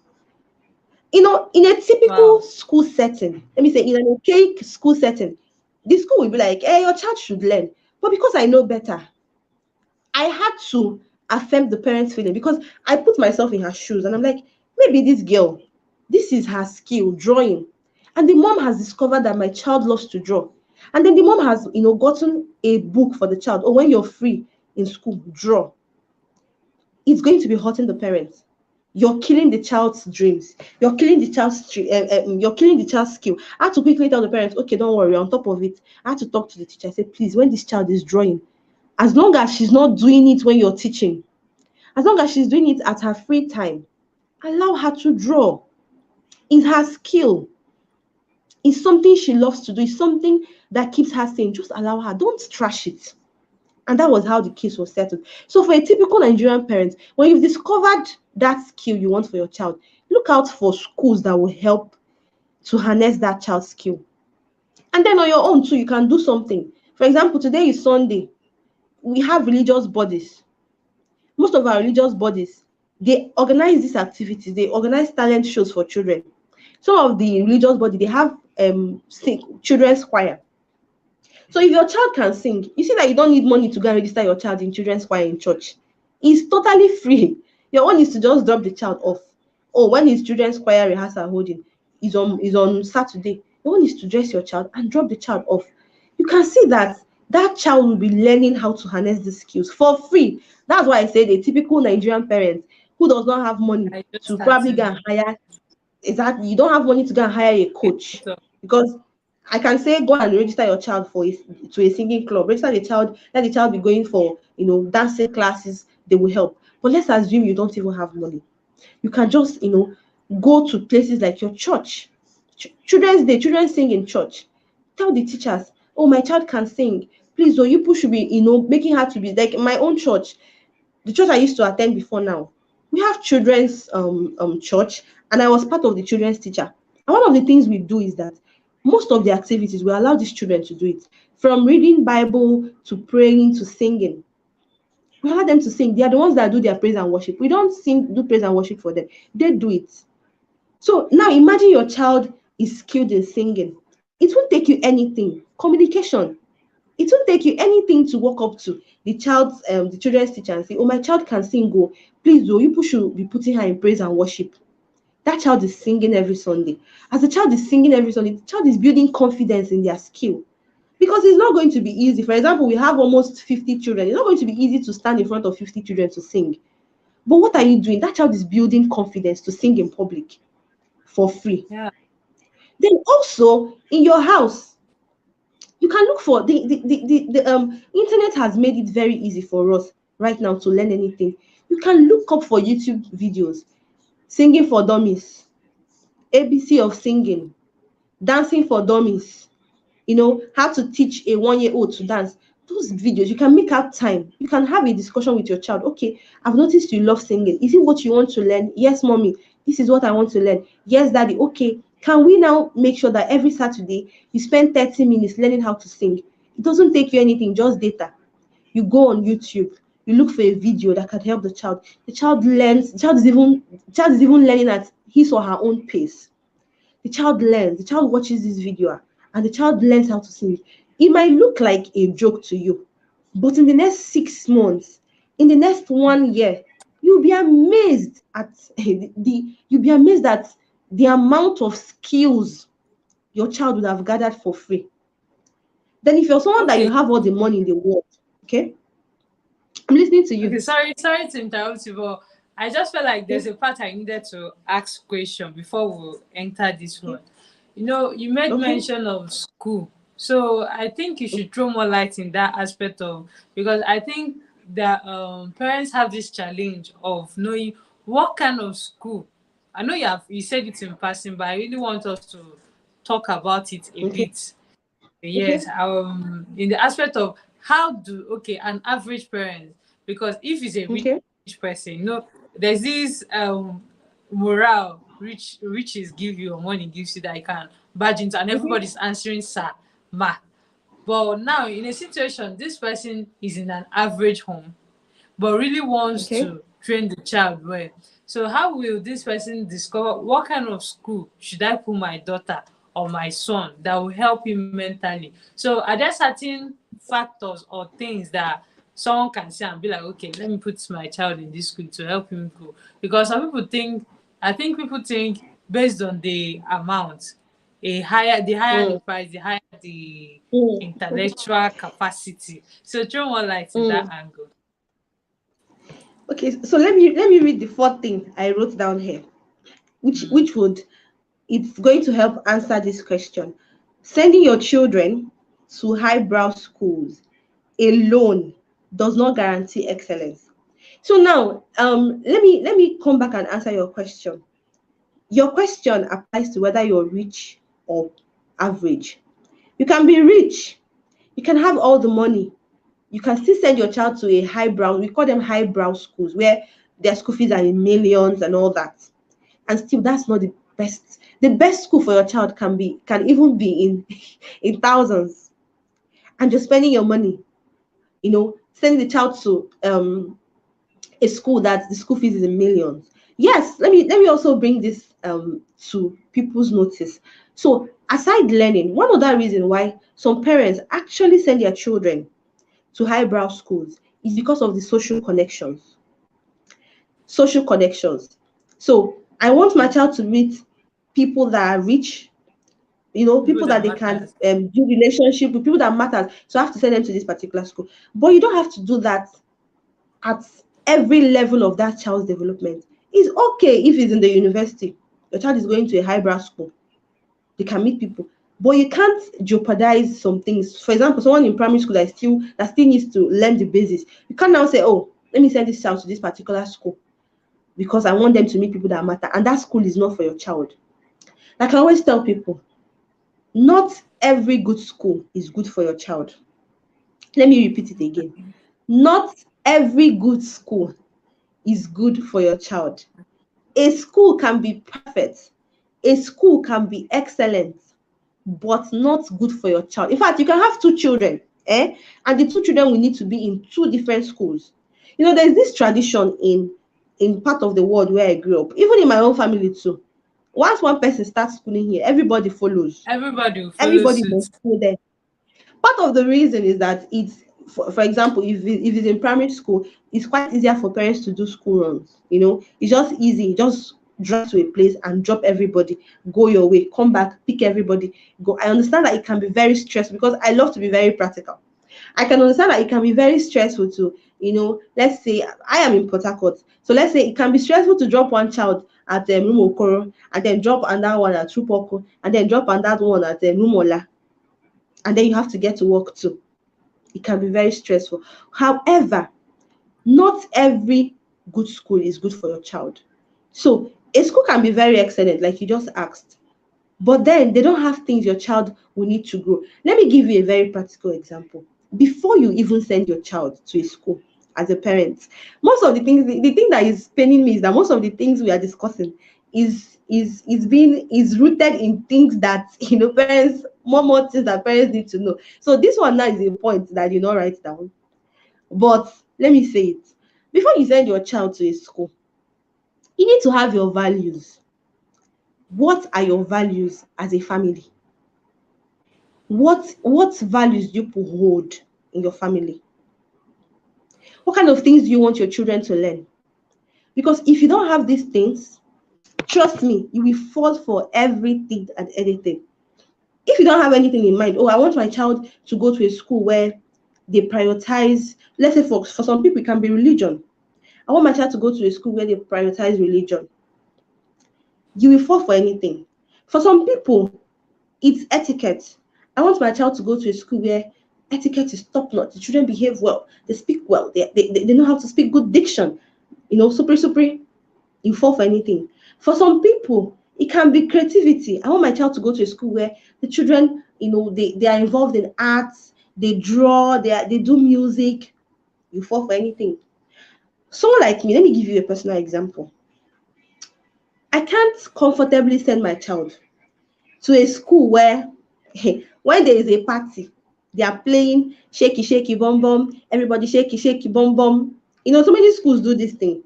In a typical Wow. school setting, let me say, in an archaic school setting, the school will be like, hey, your child should learn. But because I know better, I had to affirm the parents' feeling, because I put myself in her shoes and I'm like, maybe this girl, this is her skill, drawing. And the mom has discovered that my child loves to draw. And then the mom has, gotten a book for the child. Oh, when you're free in school, draw. It's going to be hurting the parents. You're killing the child's dreams. You're killing the child's skill. I had to quickly tell the parents, okay, don't worry, on top of it. I had to talk to the teacher. I said, please, when this child is drawing, as long as she's not doing it when you're teaching, as long as she's doing it at her free time, allow her to draw. It's her skill. It's something she loves to do. It's something that keeps her sane. Just allow her. Don't trash it. And that was how the case was settled. So for a typical Nigerian parent, when you've discovered that skill you want for your child, look out for schools that will help to harness that child's skill. And then on your own too, you can do something. For example, today is Sunday. We have religious bodies. Most of our religious bodies, they organize these activities. They organize talent shows for children. Some of the religious body, they have children's choir. So if your child can sing, you see that you don't need money to go and register your child in children's choir in church. It's totally free. Your own is to just drop the child off. Oh, when his children's choir rehearsal holding is on Saturday, your own is to dress your child and drop the child off. You can see that that child will be learning how to harness the skills for free. That's why I said a typical Nigerian parent who does not have money I just to had probably to go know. and hire. Exactly, you don't have money to go and hire a Okay, coach, so because I can say go and register your child to a singing club. Register the child, let the child be going for dancing classes. They will help. But let's assume you don't even have money. You can just go to places like your church. Children's Day, children sing in church. Tell the teachers, oh, my child can sing. Please, though, you people should be making her to be like my own church, the church I used to attend before now. We have children's church, and I was part of the children's teacher. And one of the things we do is that Most of the activities, we allow these children to do it. From reading Bible to praying to singing. We allow them to sing. They are the ones that do their praise and worship. We don't do praise and worship for them. They do it. So now imagine your child is skilled in singing. It won't take you anything. Communication. It won't take you anything to walk up to the children's teacher and say, "Oh, my child can sing. Go, please, you people should be putting her in praise and worship." That child is singing every Sunday. As the child is singing every Sunday, the child is building confidence in their skill. Because it's not going to be easy. For example, we have almost 50 children. It's not going to be easy to stand in front of 50 children to sing. But what are you doing? That child is building confidence to sing in public for free. Yeah. Then also in your house, you can look for the internet has made it very easy for us right now to learn anything. You can look up for YouTube videos, singing for dummies, ABC of singing, dancing for dummies, how to teach a 1-year-old to dance. Those videos, you can make out time. You can have a discussion with your child. Okay, I've noticed you love singing. Is it what you want to learn? Yes, mommy, this is what I want to learn. Yes, daddy. Okay, can we now make sure that every Saturday you spend 30 minutes learning how to sing? It doesn't take you anything, just data. You go on YouTube, you look for a video that can help the child. The child learns. The child is even learning at his or her own pace. The child learns, the child watches this video, and the child learns how to sing. It might look like a joke to you, but in the next 6 months, in the next 1 year, you'll be amazed at the amount of skills your child would have gathered for free. Then if you're someone that you Okay. have all the money in the world, okay, I'm listening to Okay, you. sorry to interrupt you, but I just felt like Okay, there's a part I needed to ask question before we enter this okay, one. You made okay, mention of school. So I think you should throw more light in that aspect of, because I think that parents have this challenge of knowing what kind of school. I know you said it in passing, but I really want us to talk about it a okay, bit. Yes, okay, in the aspect of how do okay an average parent, because if he's a rich okay, person, there's this morale riches give you or money gives you that you can badge into, and mhm, everybody's answering sir, ma. But now in a situation, this person is in an average home but really wants okay. to train the child well. So how will this person discover what kind of school should I put my daughter or my son that will help him mentally? So are there certain factors or things that someone can see and be like, okay, let me put my child in this school to help him grow? Because I think people think based on the amount, the higher the Mm, price, the higher the mm, intellectual capacity. So throw more light in that mm. angle. Okay, so let me read the fourth thing I wrote down here, Mm. which would it's going to help answer this question. Sending your children to highbrow schools alone does not guarantee excellence. So now, let me come back and answer your question. Your question applies to whether you're rich or average. You can be rich, you can have all the money, you can still send your child to a highbrow. We call them highbrow schools, where their school fees are in millions and all that. And still, that's not the best. The best school for your child can even be in in thousands, and you're spending your money, sending the child to a school that the school fees is in millions. Yes, let me also bring this to people's notice. So aside learning, one other reason why some parents actually send their children to highbrow schools is because of the social connections. Social connections. So I want my child to meet people that are rich, People people that that they can matters. do relationship with, people that matters. So I have to send them to this particular school. But you don't have to do that at every level of that child's development. It's okay if it's in the university. Your child is going to a highbrow school. They can meet people. But you can't jeopardize some things. For example, someone in primary school that still needs to learn the basics. You can't now say, "Oh, let me send this child to this particular school because I want them to meet people that matter." And that school is not for your child. Like I always tell people, not every good school is good for your child. Let me repeat it again. Not every good school is good for your child. A school can be perfect, a school can be excellent, but not good for your child. In fact, you can have two children, and the two children will need to be in two different schools. There's this tradition in part of the world where I grew up, even in my own family too. Once one person starts schooling here, everybody follows. Everybody will follow Everybody suit. must go there. Part of the reason is that for example, if it's in primary school, it's quite easier for parents to do school runs. It's just easy. Just drive to a place and drop everybody, go your way, come back, pick everybody, go. I understand that it can be very stressful because I love to be very practical. I can understand that it can be very stressful to, let's say I am in Port Harcourt. So let's say it can be stressful to drop one child at Rumokoro, and then drop another one at Trupoko, and then drop another one at Rumola, and then you have to get to work too. It can be very stressful. However, not every good school is good for your child. So a school can be very excellent, like you just asked, but then they don't have things your child will need to grow. Let me give you a very practical example. Before you even send your child to a school, as a parent, most of the things, the thing that is paining me is that most of the things we are discussing is rooted in things that parents, more things that parents need to know. So this one now is a point that you not write down. But let me say it. Before you send your child to a school, you need to have your values. What are your values as a family? What values do you hold in your family? What kind of things do you want your children to learn? Because if you don't have these things, trust me, you will fall for everything and anything. If you don't have anything in mind, oh, I want my child to go to a school where they prioritize, let's say for some people it can be religion. I want my child to go to a school where they prioritize religion. You will fall for anything. For some people, it's etiquette. I want my child to go to a school where etiquette is top notch. The children behave well, they speak well, they know how to speak good diction. Super, you fall for anything. For some people, it can be creativity. I want my child to go to a school where the children, they are involved in arts, they draw, they do music. You fall for anything. Someone like me, let me give you a personal example. I can't comfortably send my child to a school where when there is a party, they are playing shaky, shaky, bum bum, everybody shaky, shaky, bum bum. So many schools do this thing.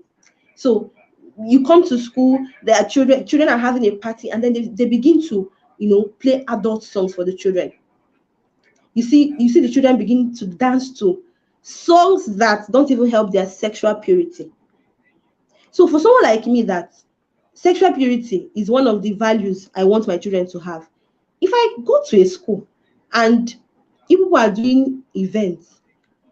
So you come to school, there are children are having a party, and then they begin to, play adult songs for the children. You see the children begin to dance to songs that don't even help their sexual purity. So for someone like me, that sexual purity is one of the values I want my children to have. If I go to a school and you people are doing events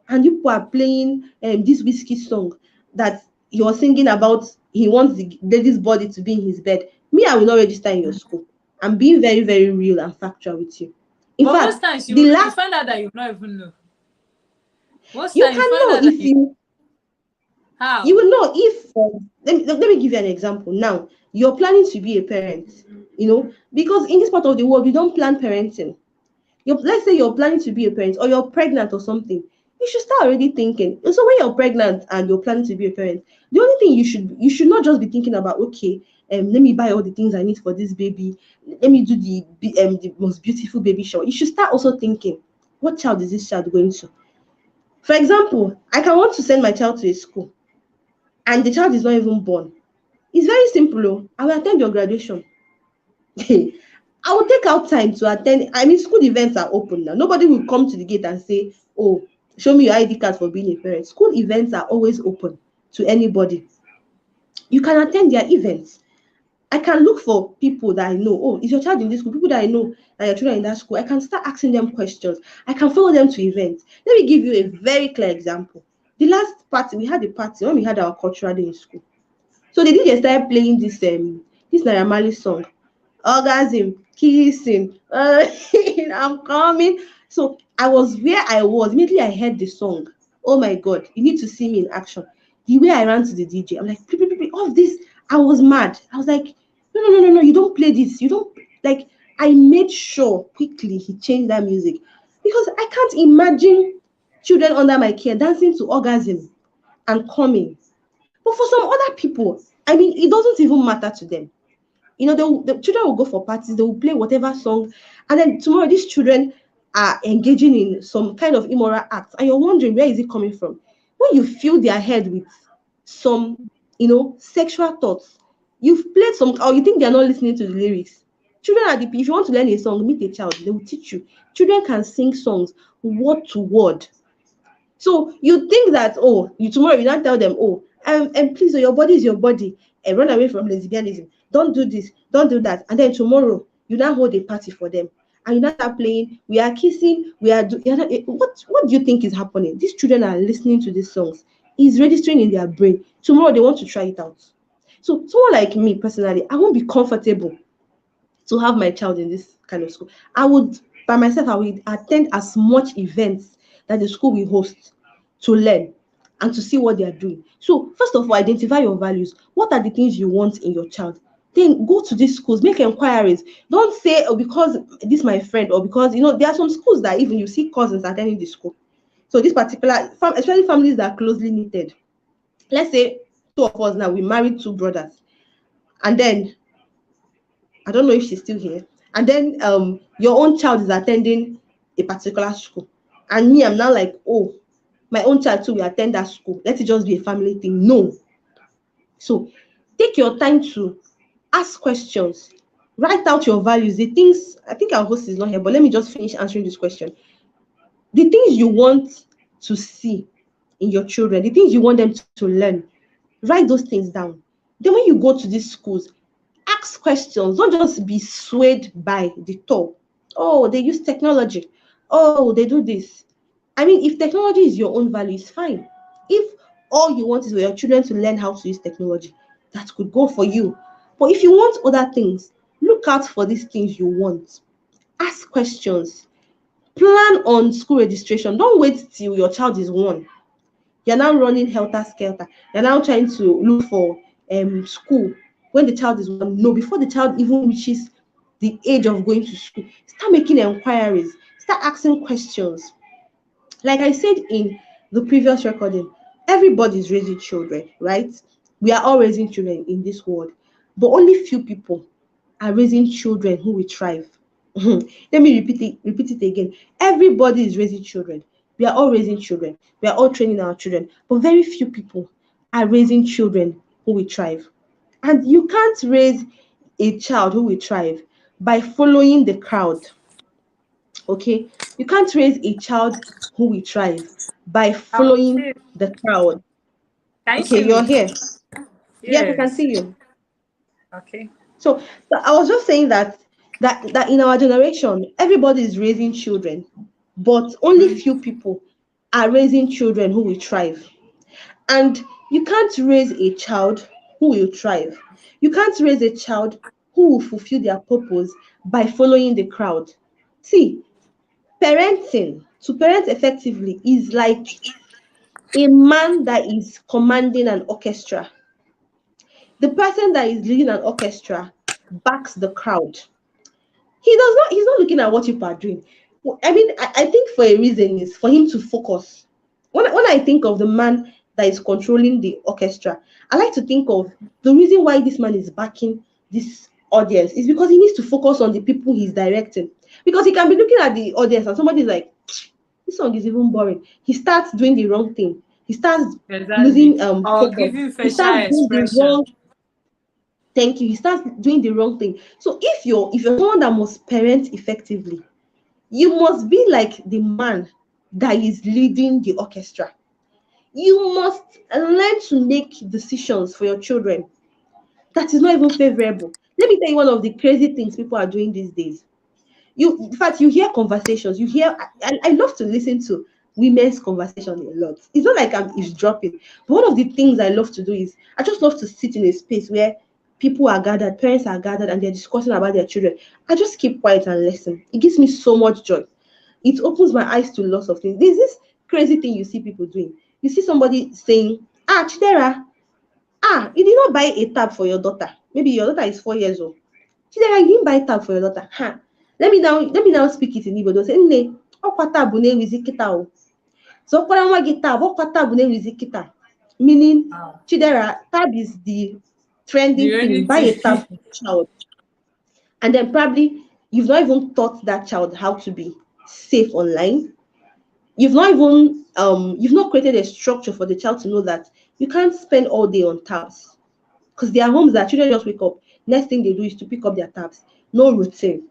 and you people are playing this whiskey song that you're singing about, he wants the lady's body to be in his bed, me, I will not register in your school. I'm being very, very real and factual with you. In But most fact, times the you last, find out that you not even know. Most you times you can find know out that if you how. will know if let me give you an example. Now you're planning to be a parent, because in this part of the world we don't plan parenting. Let's say you're planning to be a parent or you're pregnant or something, you should start already thinking. So when you're pregnant and you're planning to be a parent, the only thing you should not just be thinking about, okay, let me buy all the things I need for this baby, let me do the most beautiful baby shower. You should start also thinking, what child is this child going to? For example, I can want to send my child to a school and the child is not even born. It's very simple. Oh. I will attend your graduation. I will take out time to attend. I mean, school events are open now. Nobody will come to the gate and say, oh, show me your ID card for being a parent. School events are always open to anybody. You can attend their events. I can look for people that I know. Oh, is your child in this school? People that I know that your children are in that school. I can start asking them questions. I can follow them to events. Let me give you a very clear example. The last party, we had a party when we had our cultural day in school. So the DJ started playing this Naira Marley song, orgasm, kissing, I'm coming. So I was where I was. Immediately I heard the song. Oh my God, you need to see me in action. The way I ran to the DJ, I'm like, all of this. I was mad. I was like, no, you don't play this. You don't like. I made sure quickly he changed that music because I can't imagine children under my care dancing to orgasm and coming. But for some other people, I mean, it doesn't even matter to them. The children will go for parties, they will play whatever song, and then tomorrow these children are engaging in some kind of immoral acts, and you're wondering where is it coming from. When you fill their head with some, sexual thoughts, you've played some, or you think they're not listening to the lyrics. Children are the if you want to learn a song, meet a child, they will teach you. Children can sing songs word to word. So you think that, oh, you tomorrow you not tell them, oh, and please, oh, your body is your body, and run away from lesbianism. Don't do this, don't do that. And then tomorrow you now hold a party for them, and you now start playing. We are kissing. We are. What do you think is happening? These children are listening to these songs. It's registering in their brain. Tomorrow they want to try it out. So someone like me personally, I won't be comfortable to have my child in this kind of school. I would, by myself, I would attend as much events that the school will host to learn and to see what they are doing. So, first of all, identify your values. What are the things you want in your child? Then go to these schools, make inquiries. Don't say, oh, because this is my friend, or because, there are some schools that even you see cousins attending the school. So, this particular, especially families that are closely knitted. Let's say two of us now, we married two brothers. And then I don't know if she's still here. And then your own child is attending a particular school. And me, I'm now like, oh, my own child too will attend that school. Let it just be a family thing. No. So take your time to ask questions. Write out your values. The things, I think our host is not here, but let me just finish answering this question. The things you want to see in your children, the things you want them to learn, write those things down. Then when you go to these schools, ask questions. Don't just be swayed by the top. Oh, they use technology. Oh, they do this. I mean, if technology is your own value, it's fine. If all you want is for your children to learn how to use technology, that could go for you. But if you want other things, look out for these things you want. Ask questions. Plan on school registration. Don't wait till your child is 1. You're now running helter skelter. You're now trying to look for school when the child is 1. No, before the child even reaches the age of going to school, start making inquiries, start asking questions. Like I said in the previous recording, everybody is raising children, right? We are all raising children in this world, but only few people are raising children who will thrive. Let me repeat it again. Everybody is raising children. We are all raising children. We are all training our children, but very few people are raising children who will thrive. And you can't raise a child who will thrive by following the crowd. Okay, you can't raise a child who will thrive by I'm following here. the crowd. Can you Okay, see you're me? here. Yes, I can Yes. see you. Okay. So I was just saying that in our generation, everybody is raising children, but only Mm. few people are raising children who will thrive. And you can't raise a child who will thrive. You can't raise a child who will fulfill their purpose by following the crowd. See, parenting, to parent effectively, is like a man that is commanding an orchestra. The person that is leading an orchestra backs the crowd. He's not looking at what people are doing. I mean, I think for a reason is for him to focus. When I think of the man that is controlling the orchestra, I like to think of the reason why this man is backing this audience is because he needs to focus on the people he's directing. Because he can be looking at the audience and somebody's like, this song is even boring. He starts doing the wrong thing. He starts Exactly. losing Or focus. giving He facial starts doing the expression. wrong thank you. He starts doing the wrong thing. So if you're someone that must parent effectively, you must be like the man that is leading the orchestra. You must learn to make decisions for your children that is not even favorable. Let me tell you one of the crazy things people are doing these days. In fact, you hear conversations. You hear. I love to listen to women's conversation a lot. It's not like I'm eavesdropping, but one of the things I love to do is I just love to sit in a space where people are gathered, parents are gathered, and they're discussing about their children. I just keep quiet and listen. It gives me so much joy. It opens my eyes to lots of things. There's this crazy thing you see people doing. You see somebody saying, Chidera, you did not buy a tab for your daughter. Maybe your daughter is 4 years old. Chidera, you didn't buy tab for your daughter. Let me now speak it in Igbo. They'll say, Nne, ọkwa tab na-ewizi kịta o. Zọkwara nwa gị tab, ọkwa tab na-ewizi kịta. Meaning, Wow. Chidera, tab is the The trending thing. only Buy a tab thing. for the child. And then probably you've not even taught that child how to be safe online. You've not created a structure for the child to know that you can't spend all day on tabs, because there are homes that children just wake up, next thing they do is to pick up their tabs. No routine.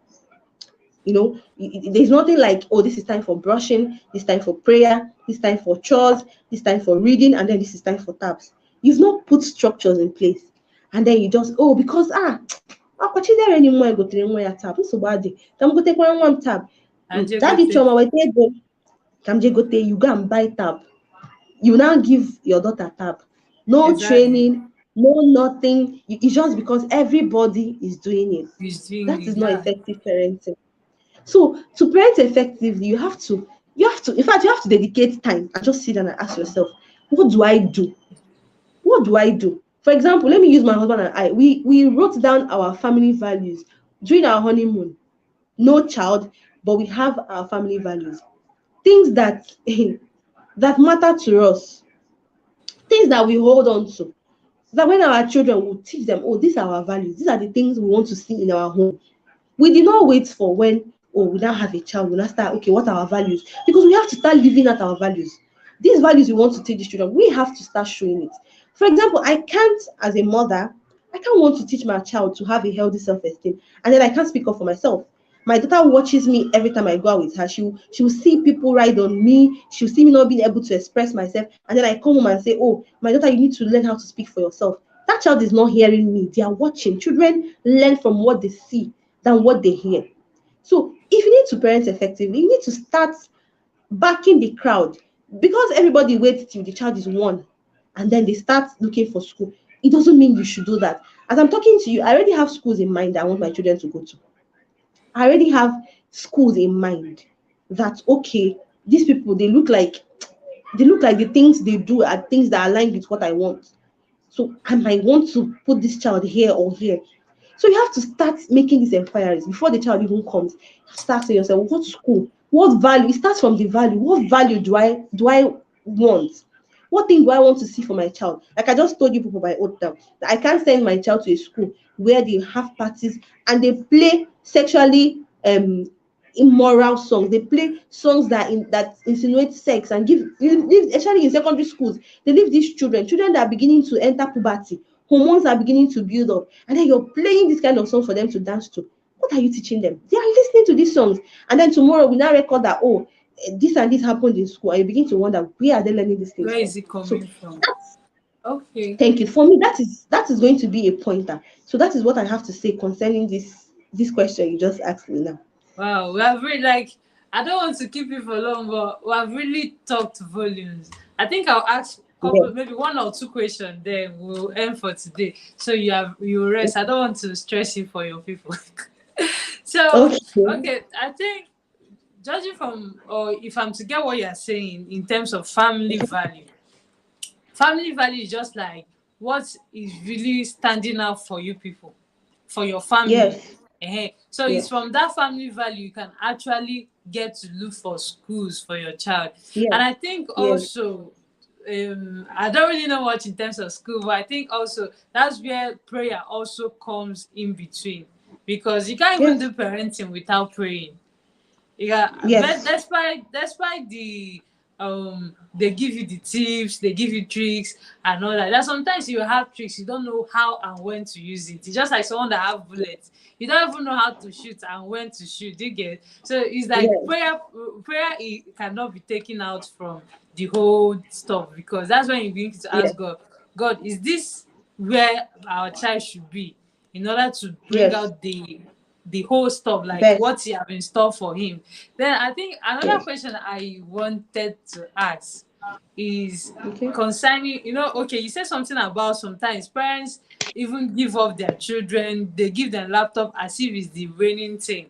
There's nothing like, oh, this is time for brushing, this time for prayer, this time for chores, this time for reading, and then this is time for tabs. You've not put structures in place, and then you just, oh, because akwachi there anymore, I go to one tab, so bad, I'm go take one tab. And you go Daddy take choma, wait, go, you go and buy tab. You now give your daughter tab. No exactly. training, no nothing. It's just because everybody is doing it. He's doing That it. is not Yeah. effective parenting. So to parent effectively, in fact, you have to dedicate time and just sit down and ask yourself, what do I do? What do I do? For example, let me use my husband and I. We wrote down our family values during our honeymoon. No child, but we have our family values. Things that that matter to us, things that we hold on to. So that when our children will teach them, oh, these are our values, these are the things we want to see in our home. We did not wait for when, oh, we now have a child, we now start, okay, what are our values? Because we have to start living out our values. These values we want to teach the children, we have to start showing it. For example, I can't, as a mother, I can't want to teach my child to have a healthy self-esteem, and then I can't speak up for myself. My daughter watches me every time I go out with her. She'll see people ride on me. She'll see me not being able to express myself. And then I come home and say, oh, my daughter, you need to learn how to speak for yourself. That child is not hearing me. They are watching. Children learn from what they see than what they hear. So if you need to parent effectively, you need to start backing the crowd, because everybody waits till the child is one and then they start looking for school. It doesn't mean you should do that. As I'm talking to you, I already have schools in mind that I want my children to go to. I already have schools in mind that, okay, these people, they look like the things they do are things that align with what I want. So I might want to put this child here or here. So you have to start making these inquiries before the child even comes. You have to start asking yourself, what school, what value? It starts from the value. What value do I want? What thing do I want to see for my child? Like I just told you people by oath now, that I can't send my child to a school where they have parties and they play sexually immoral songs. They play songs that insinuate sex and especially in secondary schools, they leave these children that are beginning to enter puberty. Hormones are beginning to build up, and then you're playing this kind of song for them to dance to. What are you teaching them? They are listening to these songs, and then tomorrow we now record that, oh, this and this happened in school, and you begin to wonder, where are they learning these things Where from? is it So coming from? that's Okay. thank you. For me, that is going to be a pointer. So that is what I have to say concerning this question you just asked me now. Wow, we have really I don't want to keep you for long, but we have really talked volumes. I think I'll ask Yeah. couple, maybe one or two questions, then we'll end for today. So you rest. I don't want to stress you for your people. So Okay. okay, I think judging from, or if I'm to get what you're saying in terms of family value is just like what is really standing out for you people, for your family. Yes. So it's Yes. from that family value you can actually get to look for schools for your child. And I Yes. think Yes. also, I don't really know much in terms of school, but I think also that's where prayer also comes in between, because you can't even Yes. do parenting without praying. Yeah, but Yes. despite they give you the tips, they give you tricks and all that. That sometimes you have tricks, you don't know how and when to use it. It's just like someone that have bullets. You don't even know how to shoot and when to shoot. You get, so it's like Yes. prayer it cannot be taken out from the whole stuff, because that's when you begin to Yes. ask God, God, is this where our child should be, in order to bring Yes. out the whole stuff, like Best. what you have in store for him. Then I think another Yes. question I wanted to ask is Okay. concerning, okay, you said something about sometimes parents even give up their children, they give them laptop as if it's the raining thing.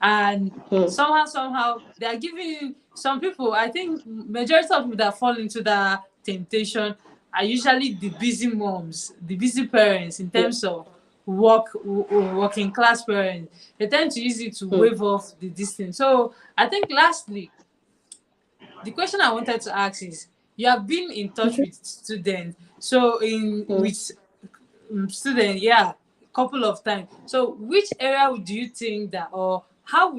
And Hmm. somehow they are giving some people, I think majority of people that fall into that temptation are usually the busy moms, the busy parents in Hmm. terms of working class parents. They tend to use it to Hmm. wave off the distance. So I think lastly, the question I wanted to ask is, you have been in touch Okay. with students, so in Hmm. with student, yeah, couple of times. So which area do you think that, or how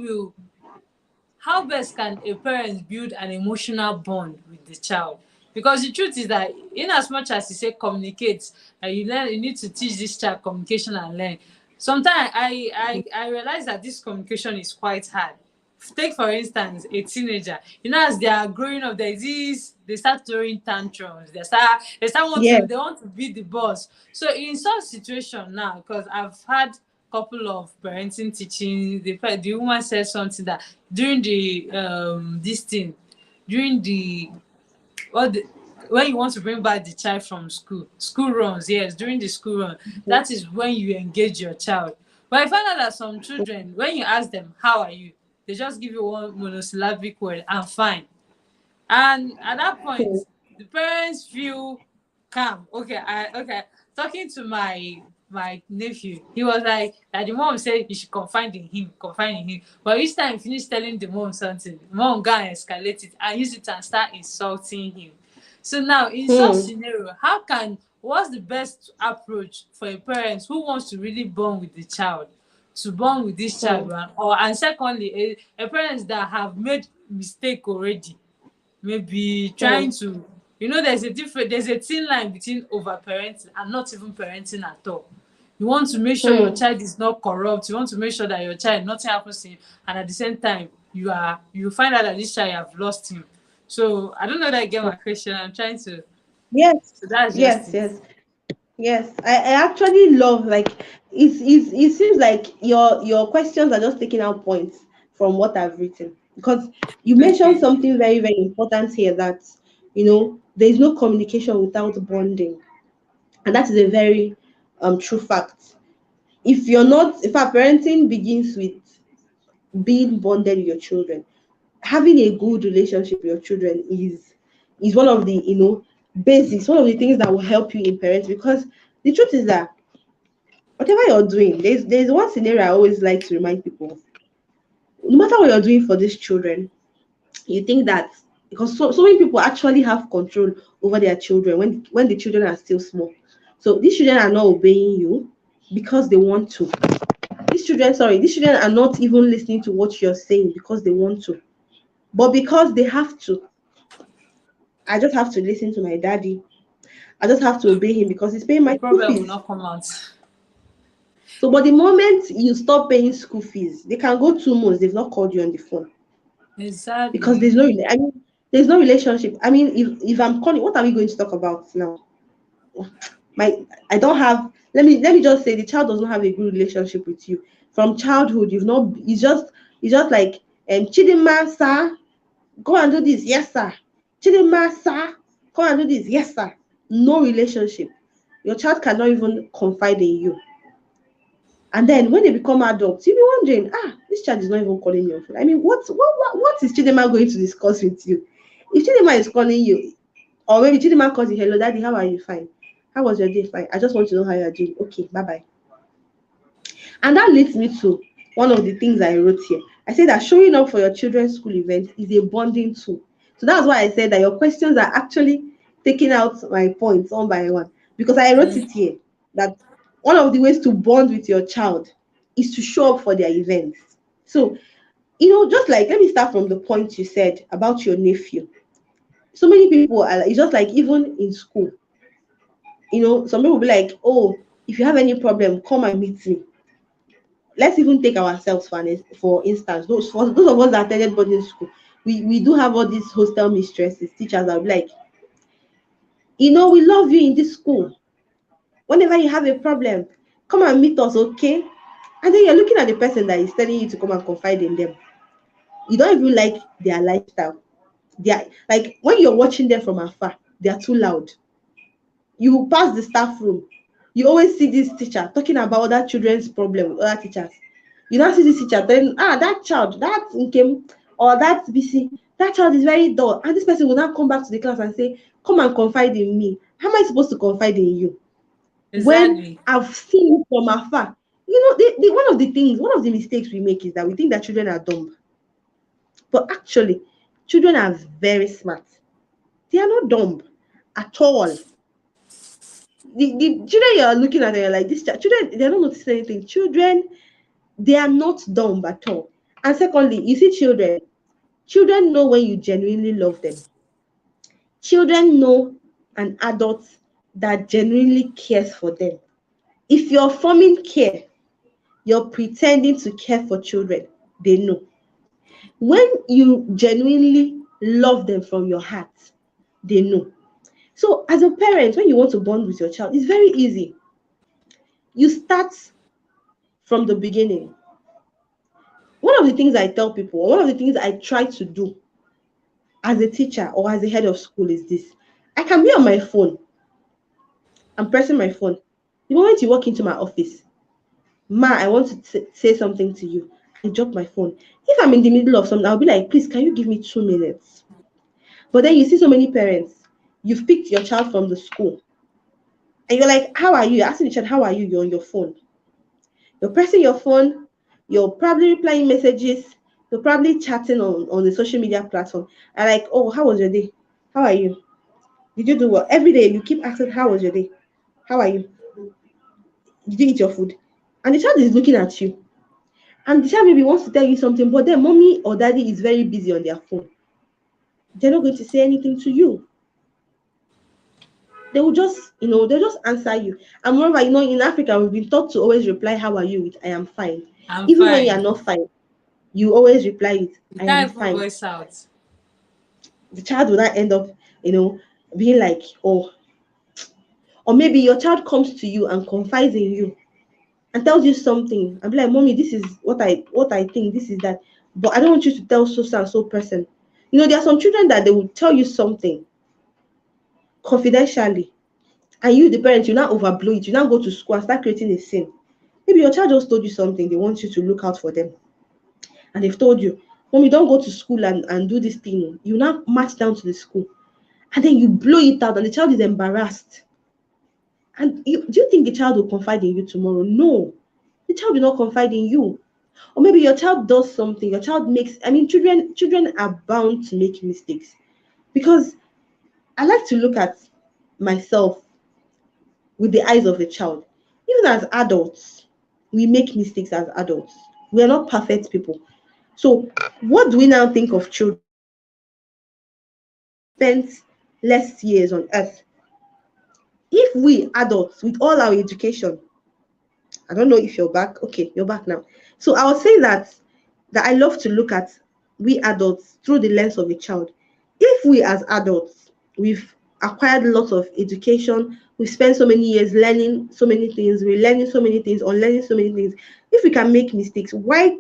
best can a parent build an emotional bond with the child? Because the truth is that in as much as you say communicate, you learn, you need to teach this child communication and learn. Sometimes I realize that this communication is quite hard. Take for instance a teenager. You know, as they are growing up, there's this, they start throwing tantrums. They start want Yes. to, they want to be the boss. So in such situation now, because I've had couple of parenting teaching, the woman said something that during the this thing, during the what the, when you want to bring back the child from school runs, yes, during the school run, that is when you engage your child. But I find out that some children, when you ask them how are you, they just give you one monosyllabic word, I'm fine. And at that point, Hmm. the parents feel calm. Okay. Talking to my nephew, he was like that the mom said you should confide in him. But each time he finished telling the mom something, the mom go and escalate it and use it and start insulting him. So now in such Hmm. scenario, what's the best approach for a parent who wants to really bond with the child, to bond with this child, Hmm. and secondly, a parents that have made mistake already, maybe Hmm. trying to, there's a thin line between over parenting and not even parenting at all. You want to make sure your Hmm. child is not corrupt, you want to make sure that your child, nothing happens to him, and at the same time you find out that this child, you have lost him. So I don't know that I get my question. I'm trying to, Yes. so that's just Yes. it. Yes. Yes, I actually love, like, it seems like your questions are just taking out points from what I've written, because you mentioned Okay. something very, very important here, that there is no communication without bonding, and that is a very true fact. If our parenting begins with being bonded with your children, having a good relationship with your children is one of the basics, one of the things that will help you in parents, because the truth is that whatever you're doing, there's one scenario I always like to remind people of. No matter what you're doing for these children, you think that, because so many people actually have control over their children when the children are still small. So these children are not obeying you because they want to. These children are not even listening to what you're saying because they want to, but because they have to. I just have to listen to my daddy. I just have to obey him because he's paying The my school problem will fees. not come out. So, but the moment you stop paying school fees, they can go 2 months, they've not called you on the phone, because Exactly. there's no relationship. I mean, if I'm calling, what are we going to talk about now? My I don't have. Let me just say, the child does not have a good relationship with you from childhood. You've not. It's just like, Chidinma, sir, go and do this. Yes, sir. Chidinma, sir, go and do this. Yes, sir. No relationship. Your child cannot even confide in you. And then when they become adults, you'll be wondering, this child is not even calling me on phone. I mean, what is Chidema going to discuss with you? If Chidema is calling you, or maybe Chidema calls you, hello, daddy, how are you? Fine. How was your day? Fine. I just want to know how you're doing. Okay, bye bye. And that leads me to one of the things I wrote here. I said that showing up for your children's school event is a bonding tool. So that's why I said that your questions are actually taking out my points one by one. Because I wrote Mm. it here that one of the ways to bond with your child is to show up for their events. So, just like, let me start from the point you said about your nephew. So many people are like, it's just like, even in school, some people will be like, oh, if you have any problem, come and meet me. Let's even take ourselves for instance. For those of us that attended boarding school, we do have all these hostel mistresses, teachers that will be like, we love you in this school. Whenever you have a problem, come and meet us, okay? And then you're looking at the person that is telling you to come and confide in them. You don't even like their lifestyle. They are like, when you're watching them from afar, they are too loud. You pass the staff room, you always see this teacher talking about other children's problem with other teachers. You now see this teacher telling, that child, that Nkem, or that BC, that child is very dull. And this person will now come back to the class and say, come and confide in me. How am I supposed to confide in you when Exactly. I've seen it from afar? One of the mistakes we make is that we think that children are dumb. But actually, children are very smart. They are not dumb at all. The children you are looking at, you're like, children, they're not noticing anything. Children, they are not dumb at all. And secondly, you see, children know when you genuinely love them. Children know an adult that genuinely cares for them. If you're forming care, you're pretending to care for children, they know. When you genuinely love them from your heart, they know. So, as a parent, when you want to bond with your child, it's very easy. You start from the beginning. One of the things I tell people, or one of the things I try to do as a teacher or as a head of school is this: I can be on my phone, I'm pressing my phone. The moment you walk into my office, Ma, I want to say something to you. I drop my phone. If I'm in the middle of something, I'll be like, please, can you give me 2 minutes? But then you see so many parents, you've picked your child from the school, and you're like, how are you? You're asking the child, how are you? You're on your phone. You're pressing your phone, you're probably replying messages, you're probably chatting on the social media platform. And like, oh, how was your day? How are you? Did you do well? Every day you keep asking, how was your day? How are you? Did you eat your food? And the child is looking at you. And the child maybe wants to tell you something, but then mommy or daddy is very busy on their phone. They're not going to say anything to you. They will just, they'll just answer you. And moreover, in Africa, we've been taught to always reply, how are you with I am fine. I'm Even when you are fine. not fine, you always reply it, You I am can't even fine. voice out. The child will not end up, being like, oh, or maybe your child comes to you and confides in you and tells you something and be like, mommy, this is what I think, this is that. But I don't want you to tell so and so person. There are some children that they will tell you something confidentially, and you, the parent, you now overblow it. You now go to school and start creating a scene. Maybe your child just told you something, they want you to look out for them. And they've told you, mommy, don't go to school and do this thing. You now march down to the school. And then you blow it out, and the child is embarrassed. And do you think the child will confide in you tomorrow? No, the child will not confide in you. Or maybe your child does something, your child makes, children are bound to make mistakes. Because I like to look at myself with the eyes of a child. Even as adults, we make mistakes as adults. We are not perfect people. So, what do we now think of children? Spent less years on earth. If we adults, with all our education, I don't know if you're back. Okay, you're back now. So I was saying that I love to look at we adults through the lens of a child. If we as adults, we've acquired lots of education, we've spent so many years learning so many things, we're learning so many things, unlearning so many things. If we can make mistakes, why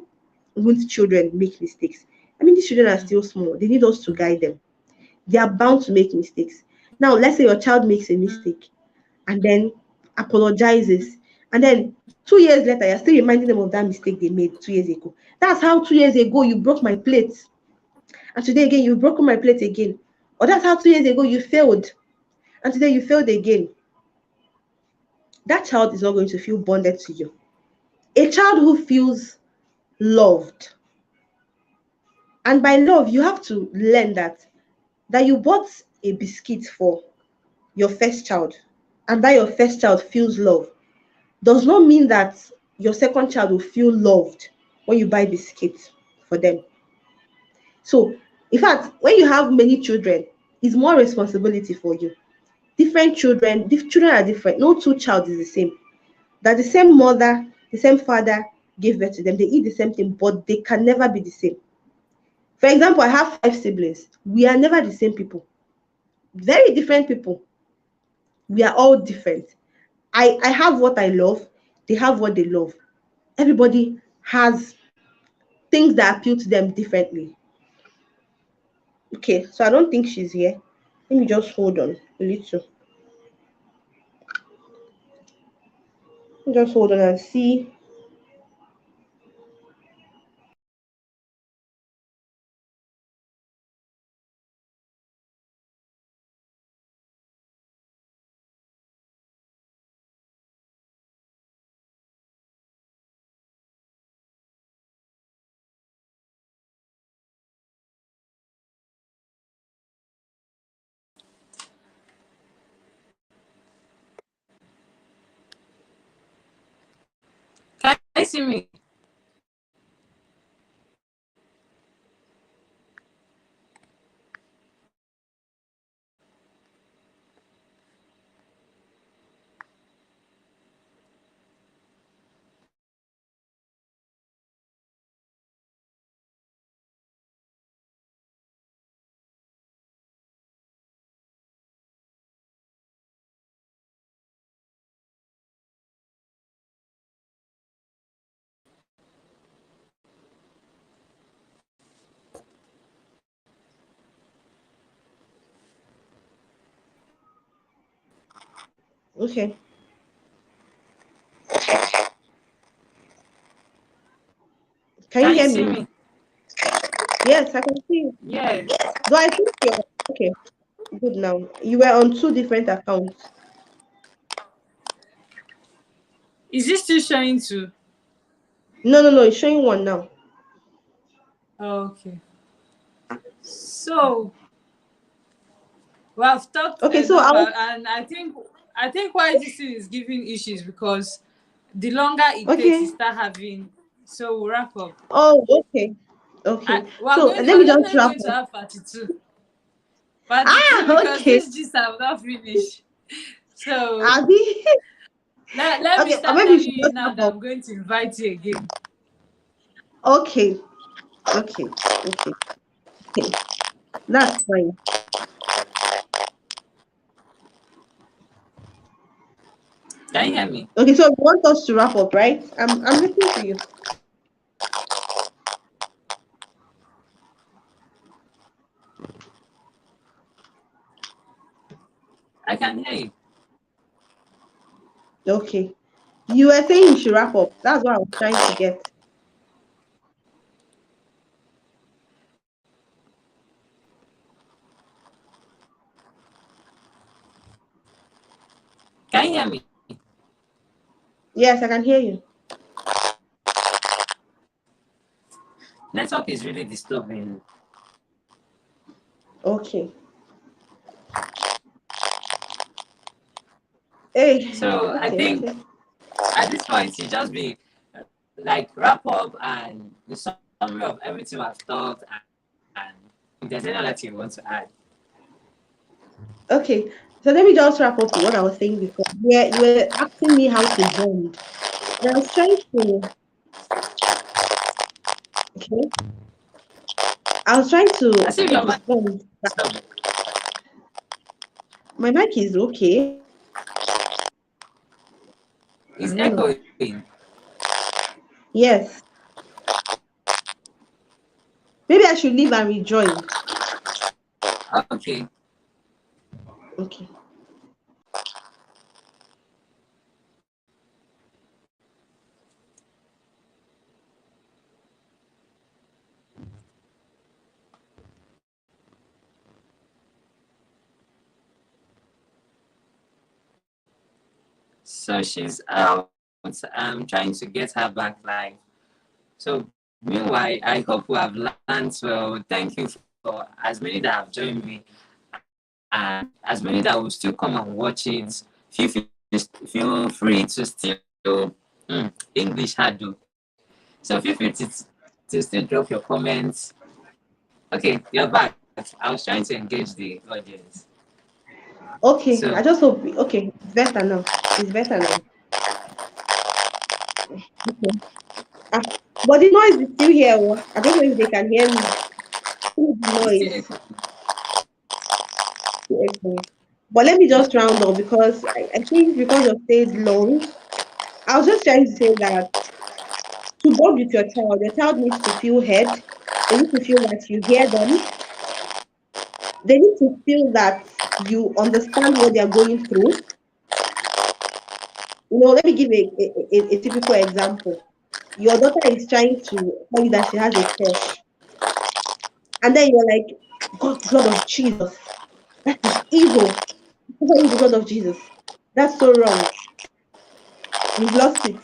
won't children make mistakes? These children are Mm. still small. They need us to guide them. They are bound to make mistakes. Now, let's say your child makes a mistake and then apologizes. And then 2 years later, you're still reminding them of that mistake they made 2 years ago. That's how 2 years ago you broke my plate. And today again, you've broken my plate again. Or that's how 2 years ago you failed. And today you failed again. That child is not going to feel bonded to you. A child who feels loved. And by love, you have to learn that you bought a biscuit for your first child, and that your first child feels love, does not mean that your second child will feel loved when you buy biscuits for them. So, in fact, when you have many children, it's more responsibility for you. Different children, children are different. No two child is the same. That the same mother, the same father gave birth to them. They eat the same thing, but they can never be the same. For example, I have 5 siblings. We are never the same people. Very different people. We are all different. I have what I love. They have what they love. Everybody has things that appeal to them differently. Okay, so I don't think she's here. Let me just hold on a little. Just hold on and see. see me? Okay. Can you Can you hear see me? me? Yes, I can see you. Yes. Though I think you're okay. Good now. You were on two different accounts. Is this still showing too? No, no, no. It's showing one now. Okay. So we have talked Okay, so enough, I'll. and I think why this thing is giving issues because the longer it takes, you Okay. start having. So we'll wrap up. Oh, okay. Okay. We're So going. let We're me just definitely wrap going to up. have part 2. Part 2 Ah, because okay. this gist have not finished. So Abby. let me Okay, or start maybe you telling should you just now wrap that up. I'm going to invite you again. Okay. Okay. Okay. Okay. That's fine. Can you hear me? Okay, so you want us to wrap up, right? I'm listening to you. I can hear you. Okay. You were saying you should wrap up. That's what I was trying to get. Can you hear me? Yes, I can hear you. Network is really disturbing. Okay. Hey, So I okay, think okay. at this point you just be like wrap up and the summary of everything I've talked, and if there's any other thing you want to add. Okay. So let me just wrap up with what I was saying before. You were asking me how to bond. And I was trying to, okay. I was trying I to see your mind respond. disturbed. My mic is okay. I It's don't know. echoing. Yes. Maybe I should leave and rejoin. Okay. Okay. So she's out. I'm trying to get her back live. So meanwhile, I hope we have learned well. Thank you for as many that have joined me and as many that will still come and watch it. Feel free to still English hard though. So feel free to still drop your comments. Okay, you're back. I was trying to engage the audience. Okay. I So just hope okay. It's better now. It's better now. Okay. Ah, but the noise is still here. Oh. I don't know if they can hear me. The it's still noise. Okay. But let me just round up because I think because of stayed long, I was just trying to say that to bond with your child needs to feel heard. They need to feel that you hear them. They need to feel that you understand what they are going through. Let me give a typical example. Your daughter is trying to tell you that she has a crush, and then you're like, God, blood of Jesus, that is evil. Cover you the blood of Jesus. That's so wrong. You've lost it.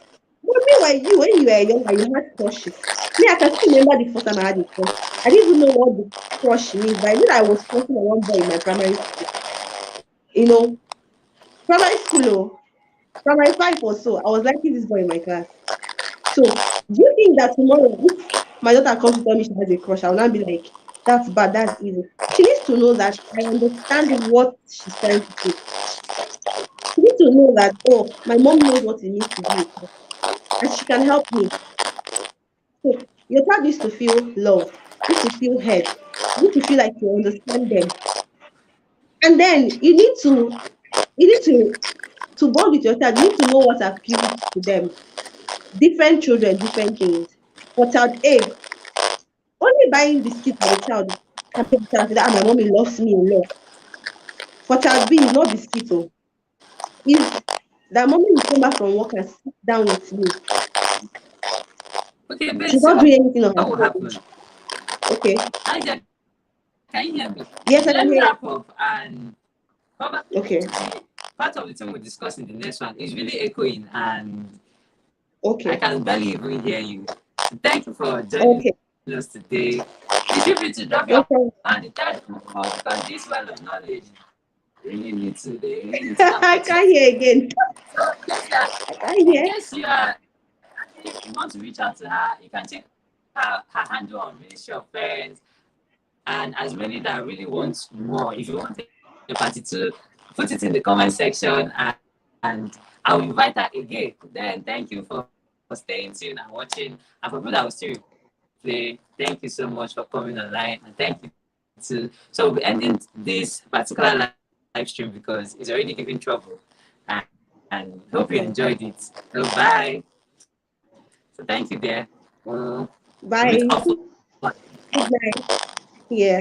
But meanwhile, when you were younger, you had crushes. Me, I can still remember the first time I had a crush. I didn't even know what the crush means, but I knew that I was crushing on one boy in my primary school. You know, primary school, primary 5 or so. I was liking this boy in my class. So do you think that tomorrow if my daughter comes to tell me she has a crush, I'll not be like, that's bad, that's evil. She needs to know that I understand what she's trying to say. She needs to know that, oh, my mom knows what it means to be a crush, and she can help me. So your child needs to feel loved, needs to feel heard, needs to feel like you understand them. And then you need to bond with your child, you need to know what appeals to them. Different children, different things. For child A, only buying biscuits for the child can make the child say that, my mommy loves me a lot. For child B, it's not biscuit. Oh. If that mommy will come back from work and sit down with you, Okay, she's Bessie, not what doing anything on her will phone. happen? Okay. Isaac, can you hear me? Yes, I Let can me hear wrap up and probably you. Okay. part of the thing we discuss in the next one is really echoing and I Okay. can barely even hear you. So thank you for joining Okay. us today. Did you need to drop your Okay. and the third one because this well of knowledge really need to they really need to I capture can't it. hear again. So I can't in hear. case you are if you want to reach out to her, you can check her handle on Ministry of Parents and as many that really want more. If you want a party to put it in the comment section and I'll invite her again. Then thank you for staying tuned and watching. And for people that will still replay, thank you so much for coming online and thank you to so we'll be ending this particular live stream because it's already giving trouble. And hope you Okay. enjoyed it. So bye. So thank you there. With Bye. Good night. Yeah.